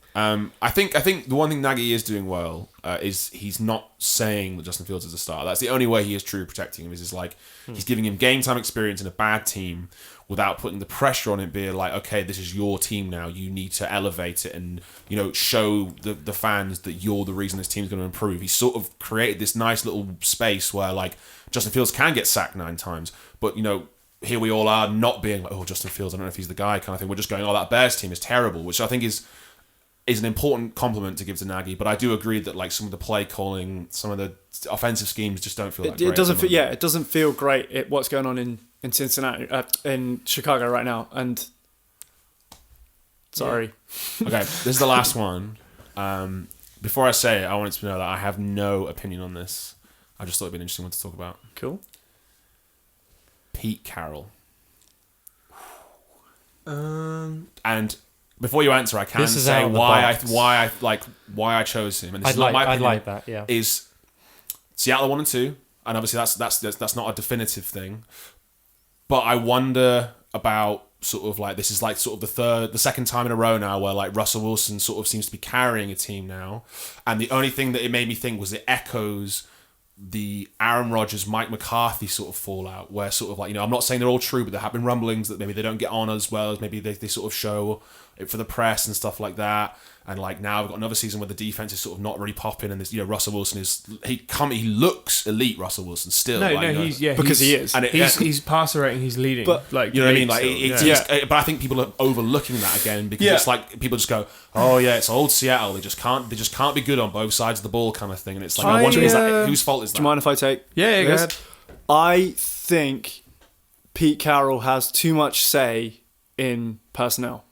I think the one thing Nagy is doing well is he's not saying that Justin Fields is a star. That's the only way he is truly protecting him. Is like he's giving him game time experience in a bad team without putting the pressure on it. Being like, okay, this is your team now. You need to elevate it and show the fans that you're the reason this team's going to improve. He's sort of created this nice little space where like Justin Fields can get sacked 9 times, but here we all are not being like, oh, Justin Fields, I don't know if he's the guy kind of thing. We're just going, oh, that Bears team is terrible, which I think is an important compliment to give to Nagy. But I do agree that like some of the play calling, some of the offensive schemes just don't feel that great. It doesn't feel, it doesn't feel great. What's going on in Cincinnati, in Chicago right now, and sorry. Okay, this is the last one. Before I say it, I wanted to know that I have no opinion on this. I just thought it'd be an interesting one to talk about. Cool. Pete Carroll. And before you answer, I can This is say out of the why I chose him. And this I'd is not my like opinion. that, yeah. Is Seattle 1 and 2, and obviously that's not a definitive thing. But I wonder about sort of like this is like sort of the second time in a row now where like Russell Wilson sort of seems to be carrying a team now, and the only thing that it made me think was it echoes the Aaron Rodgers, Mike McCarthy sort of fallout, where sort of like, I'm not saying they're all true, but there have been rumblings that maybe they don't get on as well as maybe they sort of show it for the press and stuff like that. And like now we've got another season where the defense is sort of not really popping, and this, Russell Wilson he looks elite. Russell Wilson still, Because he is, and he's passer rating, he's leading. But like you know what I mean? Like but I think people are overlooking that again because it's like people just go, oh yeah, it's old Seattle. They just can't be good on both sides of the ball kind of thing. And it's like I wonder whose fault is that? Do you mind if I take? Yeah, go ahead. I think Pete Carroll has too much say in personnel.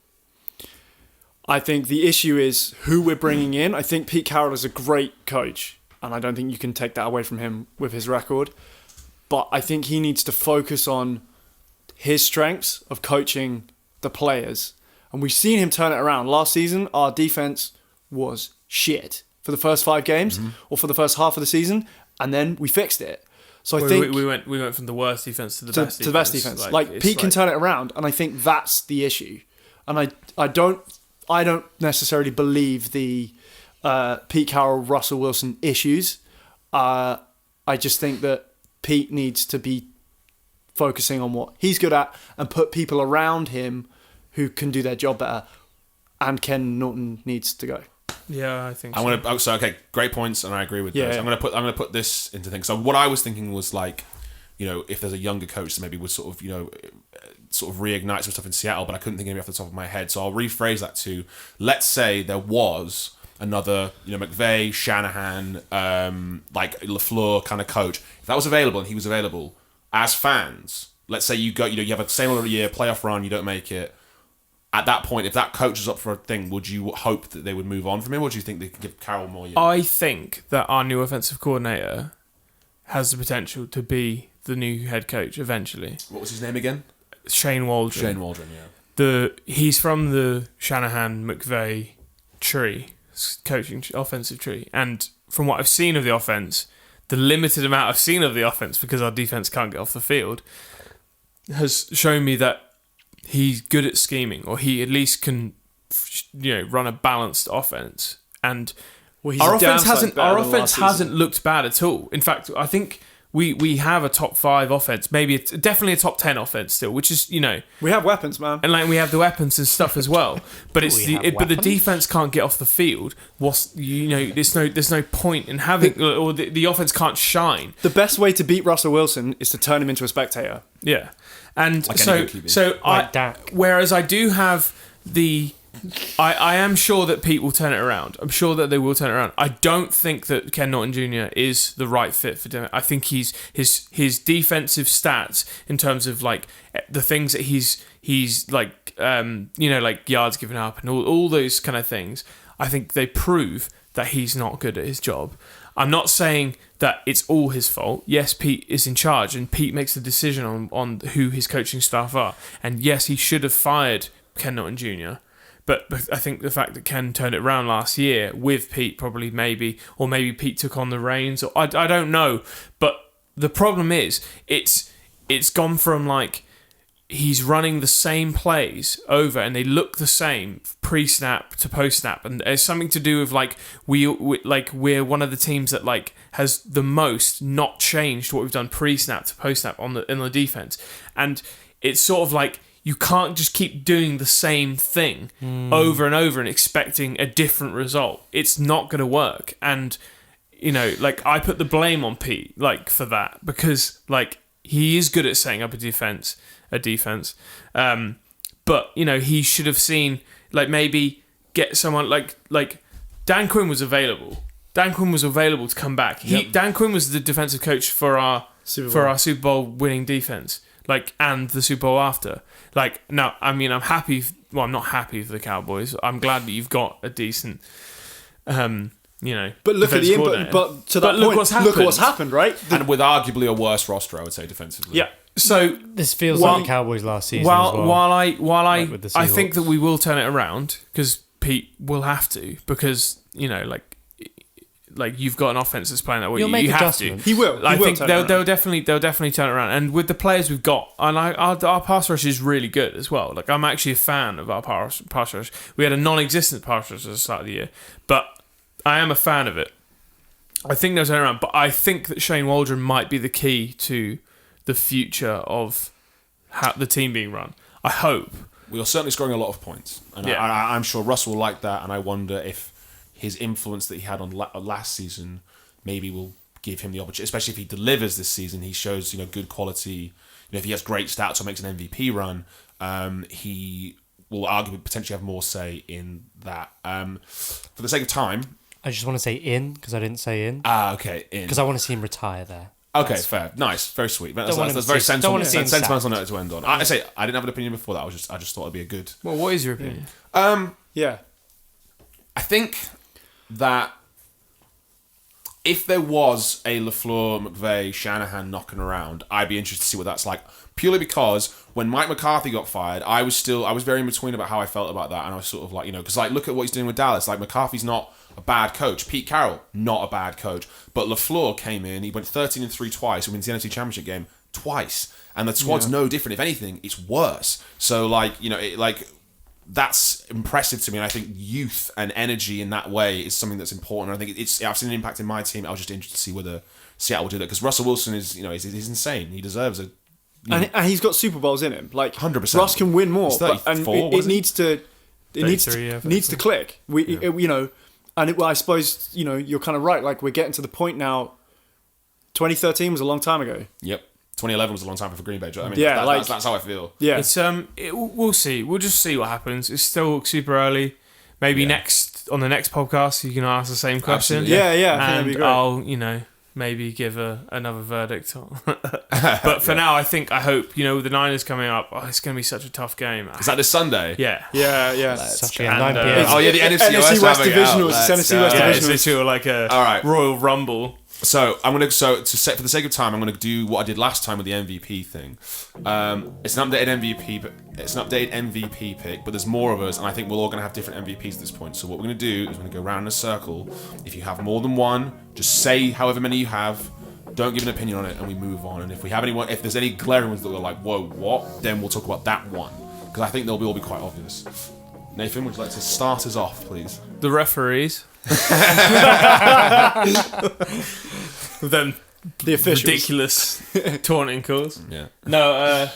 I think the issue is who we're bringing in. I think Pete Carroll is a great coach, and I don't think you can take that away from him with his record. But I think he needs to focus on his strengths of coaching the players. And we've seen him turn it around. Last season, our defense was shit for the first 5 games or for the first half of the season, and then we fixed it. So I think we went from the worst defense to the best defense. To the best defense. Like Pete can turn it around, and I think that's the issue. And I don't necessarily believe the Pete Carroll, Russell Wilson issues. I just think that Pete needs to be focusing on what he's good at and put people around him who can do their job better. And Ken Norton needs to go. Yeah, I think so. Okay, great points, and I agree with Yeah, those. yeah. I'm gonna put this into things. So what I was thinking was like, if there's a younger coach that maybe would sort of reignite some stuff in Seattle, but I couldn't think of any off the top of my head. So I'll rephrase that to, let's say there was another, McVay, Shanahan, like LaFleur kind of coach. If that was available and he was available, as fans, let's say you go, you have a same old year, playoff run, you don't make it. At that point, if that coach is up for a thing, would you hope that they would move on from him, or do you think they could give Carroll more years? I think that our new offensive coordinator has the potential to be the new head coach eventually. What was his name again? Shane Waldron. Yeah. He's from the Shanahan McVay tree, coaching offensive tree, and from what I've seen of the offense, the limited amount I've seen of the offense, because our defense can't get off the field, has shown me that he's good at scheming, or he at least can, run a balanced offense. And our offense hasn't looked bad at all. In fact, I think we have a top 5 offense, maybe definitely a top 10 offense still, which is we have weapons, man, and like we have the weapons and stuff as well. But but the defense can't get off the field. There's no point in having, or the offense can't shine. The best way to beat Russell Wilson is to turn him into a spectator. Yeah, and like whereas I do have the I am sure that Pete will turn it around. I'm sure that they will turn it around. I don't think that Ken Norton Jr. is the right fit for Denver. I think his defensive stats in terms of like the things that he's like like yards given up and all those kind of things. I think they prove that he's not good at his job. I'm not saying that it's all his fault. Yes, Pete is in charge, and Pete makes the decision on who his coaching staff are. And yes, he should have fired Ken Norton Jr. But I think the fact that Ken turned it around last year with Pete probably maybe Pete took on the reins. Or I don't know. But the problem is it's gone from like he's running the same plays over and they look the same pre-snap to post-snap, and it's something to do with like we're one of the teams that like has the most not changed what we've done pre-snap to post-snap in the defense, and it's sort of like you can't just keep doing the same thing over and over and expecting a different result. It's not going to work. And like I put the blame on Pete like for that, because like he is good at setting up a defense. But he should have seen like maybe get someone like Dan Quinn was available. Dan Quinn was available to come back. Dan Quinn was the defensive coach for our Super Bowl winning defense, like, and the Super Bowl after. Like, no, I mean, I'm happy. Well, I'm not happy for the Cowboys. I'm glad that you've got a decent, But look at the input. But to that point, look what's happened, right? And with arguably a worse roster, I would say defensively. Yeah. So this feels like the Cowboys last season. While I think that we will turn it around, because Pete will have to, because like you've got an offense that's playing that way. You have to. He will. I think they'll definitely turn it around. And with the players we've got, and our pass rush is really good as well. Like I'm actually a fan of our pass rush. We had a non-existent pass rush at the start of the year, but I am a fan of it. I think they'll turn around, but I think that Shane Waldron might be the key to the future of how the team being run. I hope. We are certainly scoring a lot of points. And I'm sure Russ will like that, and I wonder if his influence that he had on last season maybe will give him the opportunity, especially if he delivers this season. He shows good quality. If he has great stats or makes an MVP run, he will arguably potentially have more say in that. For the sake of time, I just want to say in, because I didn't say in. Okay, in. Because I want to see him retire there. Okay, fair, nice, very sweet. That's very sentimental note to end on. I didn't have an opinion before that. I just thought it'd be a good. Well, what is your opinion? Yeah, I think that if there was a LaFleur, McVay, Shanahan knocking around, I'd be interested to see what that's like. Purely because when Mike McCarthy got fired, I was very in between about how I felt about that, and I was sort of like, because like look at what he's doing with Dallas. Like McCarthy's not a bad coach. Pete Carroll, not a bad coach. But LaFleur came in, he went 13-3 twice, wins the NFC Championship game twice. And the squad's no different. If anything, it's worse. So that's impressive to me. And I think youth and energy in that way is something that's important. I think I've seen an impact in my team. I was just interested to see whether Seattle will do that. Because Russell Wilson is, he's insane. He deserves a... And he's got Super Bowls in him. Like 100%. Russ can win more. He's 34, it needs to... It needs to click. And I suppose, you're kind of right. Like, we're getting to the point now. 2013 was a long time ago. Yep. 2011 was a long time for Green Bay. I mean, that's how I feel. Yeah. It's we'll see. We'll just see what happens. It's still super early. Maybe on the next podcast you can ask the same question. Absolutely. Yeah. I think that'd be And great. I'll maybe give another verdict. But for now, I hope with the Niners coming up, it's going to be such a tough game. Is that this Sunday? Yeah. Yeah. Such a 9 p.m. The NFC West Divisionals. Tennessee West Yeah, Divisionals. it's literally like a Royal Rumble. So for the sake of time, I'm gonna do what I did last time with the MVP thing. It's an updated MVP, but it's an updated MVP pick. But there's more of us, and I think we're all gonna have different MVPs at this point. So what we're gonna do is we're gonna go around in a circle. If you have more than one, just say however many you have. Don't give an opinion on it, and we move on. And if there's any glaring ones that we're like, whoa, what? Then we'll talk about that one, because I think they'll all be quite obvious. Nathan, would you like to start us off, please? The referees. Then The officials. ridiculous taunting calls. Yeah. No,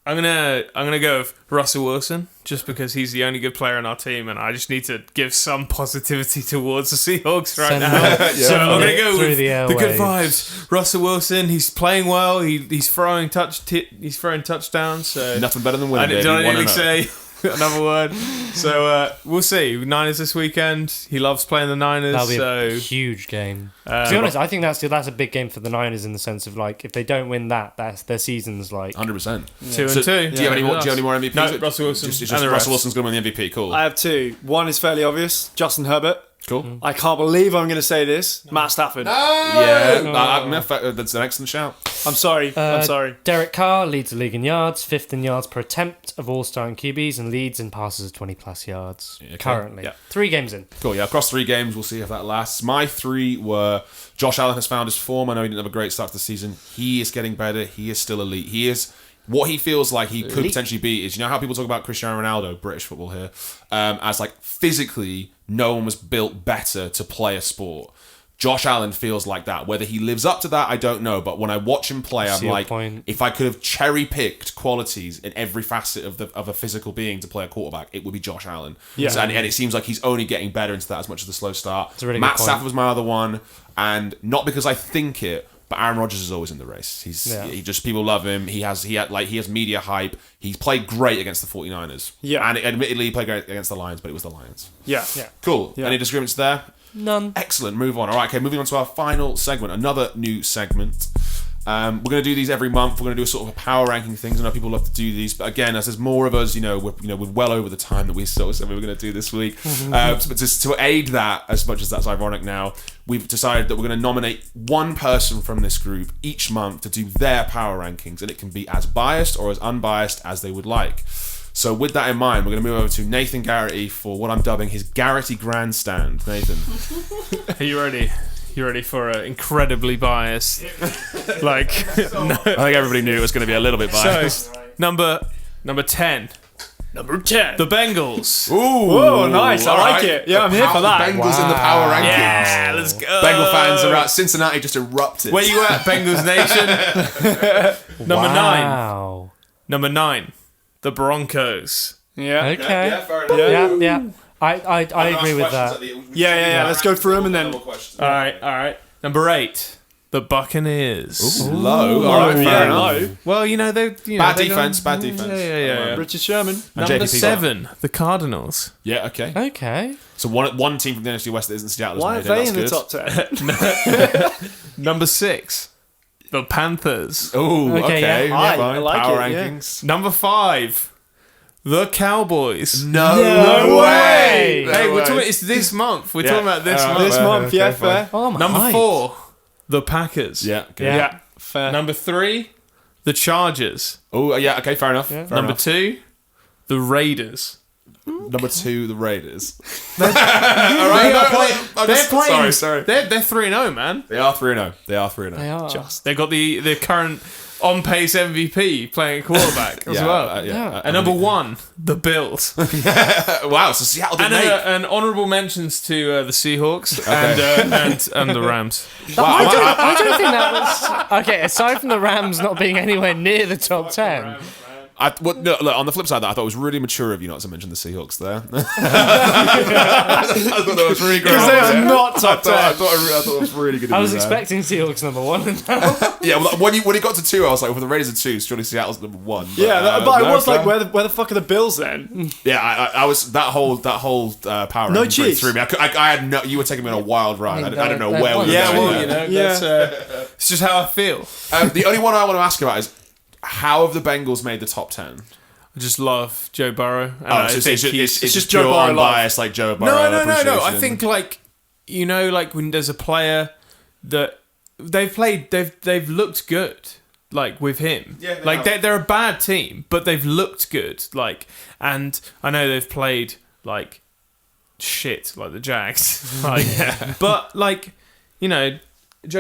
I'm gonna go with Russell Wilson, just because he's the only good player on our team, and I just need to give some positivity towards the Seahawks right now. So I'm gonna go with the good vibes. Russell Wilson, he's playing well. He's throwing touchdowns. So Nothing better than winning. I didn't say. Another word. So we'll see. Niners this weekend. He loves playing the Niners. That'll be so a huge game. To be honest, I think that's a big game for the Niners in the sense of like if they don't win that, that's their season's like 100%. 2-2. Do you have any more? Do you have any more MVPs? No, Russell Wilson. Just and the Russell rest. Wilson's going to win the MVP. Cool. I have two. One is fairly obvious. Justin Herbert. Cool. I can't believe I'm going to say this. Matt Stafford. That's an excellent shout. I'm sorry. I'm sorry. Derek Carr leads the league in yards, 5th in yards per attempt of all starting QBs, and leads in passes of 20+ yards currently. Yeah. 3 games in. Cool, yeah, across 3 games, we'll see if that lasts. My 3 were Josh Allen has found his form. I know he didn't have a great start to the season. He is getting better. He is still elite. He is what he feels like he could potentially be. Is, you know how people talk about Cristiano Ronaldo, British football here, as like physically no one was built better to play a sport. Josh Allen feels like that. Whether he lives up to that, I don't know. But when I watch him play, I'm like, if I could have cherry-picked qualities in every facet of a physical being to play a quarterback, it would be Josh Allen. Yeah. So, and it seems like he's only getting better into that as much as the slow start. It's a really Matt good point. Stafford was my other one. And not because I think it, but Aaron Rodgers is always in the race. He just, people love him. He has media hype. He's played great against the 49ers. Yeah. And admittedly, he played great against the Lions, but it was the Lions. Yeah. Cool. Yeah. Any disagreements there? None. Excellent. Move on. All right. Okay. Moving on to our final segment. Another new segment. We're going to do these every month. We're going to do a sort of a power ranking things. I know people love to do these, but again, as there's more of us, we're well over the time that we sort of said we were going to do this week. But just to aid that, as much as that's ironic now, we've decided that we're going to nominate one person from this group each month to do their power rankings, and it can be as biased or as unbiased as they would like. So with that in mind, we're going to move over to Nathan Garrity for what I'm dubbing his Garrity Grandstand. Nathan. Are you ready? You ready for an incredibly biased? No. I think everybody knew it was going to be a little bit biased. So, number 10. Number 10. The Bengals. Ooh, Oh, nice. I all like right. it. Yeah, I'm here for that. Bengals in the power rankings. Yeah, let's go. Bengal fans are out. Cincinnati just erupted. Where you at, Bengals Nation? Number 9. The Broncos. Yeah. Okay. Yeah, fair enough. Yeah. I agree with that. Yeah. Let's go through them and then. All right. Number 8. The Buccaneers. Ooh, low. All right, fair enough. Low. Well, they Bad defense. Yeah. Richard Sherman. And Number JPP. 7. The Cardinals. Yeah, okay. Okay. So one team from the NFC West that isn't Seattle. Why are they in the top 10? Number 6. The Panthers. Oh, Okay, okay. yeah. I Fine. like Power it, yeah. rankings. Number 5. The Cowboys. No way. Hey, we're talking. It's this month. We're talking about this month. This month, yeah, Okay, fair. Oh, my Number height. 4. The Packers. Yeah. Okay. Yeah. Fair. Number 3. The Chargers. Oh, yeah. Okay. Fair enough. Fair Number enough. 2. The Raiders. Number 2, the Raiders. They're playing. Sorry. They're 3-0, man. They are 3-0. They are 3-0. They are. They've got the current on pace MVP playing quarterback as well. And number 1, the Bills. Wow. So Seattle did And make. an honourable mentions to the Seahawks and the Rams. I don't think that was okay. Aside from the Rams not being anywhere near the top 10, Look, on the flip side, of that I thought it was really mature of you not to mention the Seahawks there. I thought that was really great. Because they are not top 10. I thought it was really good. Of I was you there. expecting Seahawks number 1. Yeah, well, when he got to 2, I was like, well, the Raiders are 2, surely Seattle's number 1. But, Yeah, but I no, was like, fair. where the fuck are the Bills then? Yeah, I was that whole power No ranking cheese. through me. I had no. You were taking me on a wild ride. I didn't know they're where we were Yeah, going. well, Yeah. that's it's just how I feel. The only one I want to ask about is how have the Bengals made the top 10? I just love Joe Burrow. And Oh, I so think it's he's- just Joe pure Burrow unbiased, like Joe Burrow. No. I appreciation. think like when there's a player that they've played, they've looked good. Like with him, Yeah, they like have. they're a bad team, but they've looked good. Like, and I know they've played like shit, like the Jags. Like, but like Joe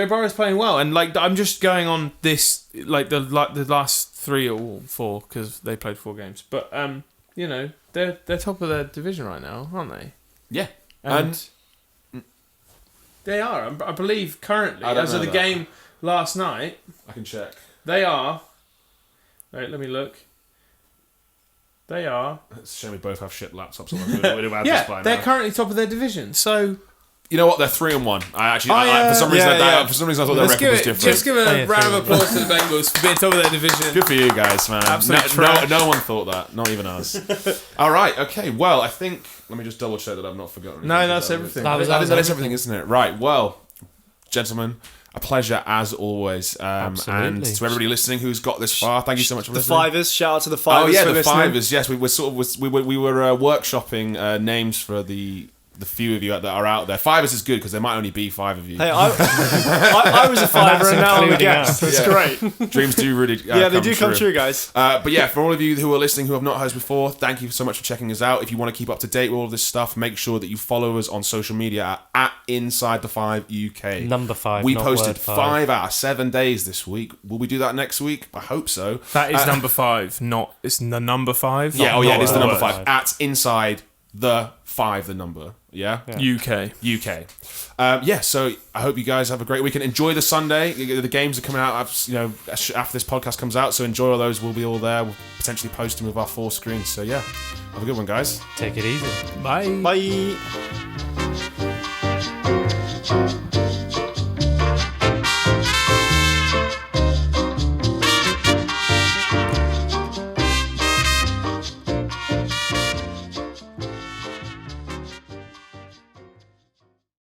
Burrow's playing well, and like I'm just going on this like the last 3 or 4 because they played 4 games, but they're top of their division right now, aren't they? Yeah, And they are. I believe currently, I don't as of know the that. game last night, I can check. they are. Wait, let me look. They are. It's a shame we both have shit laptops. On. We would have had this Yeah, by they're now. currently top of their division. So You know what? They're 3-1. For some reason, I thought their record was different. Just give a round of applause to the Bengals for being top of their division. Good for you guys, man. No one thought that. Not even us. All right. Okay. Well, I think. Let me just double check that I've not forgotten. No, that's everything. That is everything, isn't it? Right. Well, gentlemen, a pleasure as always. Absolutely. And to everybody listening who's got this far, thank you so much for The listening. Fivers, shout out to the Fivers. Oh yeah, for the listening. Fivers. Yes, we were workshopping names for the few of you that are out there. Fivers is good because there might only be 5 of you. Hey, I was a Fiver and now I'm a including guest. us. That's great. Dreams do really They do come true, guys. But yeah, for all of you who are listening who have not heard us before, thank you so much for checking us out. If you want to keep up to date with all of this stuff, make sure that you follow us on social media at Inside the 5 UK. Number 5. We not posted word 5 out of 7 days this week. Will we do that next week? I hope so. That is number 5, not it's the number 5. Yeah, not it is the number word. 5 at Inside the 5, the number. Yeah. UK. So I hope you guys have a great weekend. Enjoy the Sunday. The games are coming out, after this podcast comes out. So enjoy all those. We'll be all there. We'll potentially post them with our 4 screens. So yeah, have a good one, guys. Take it easy. Bye. Bye.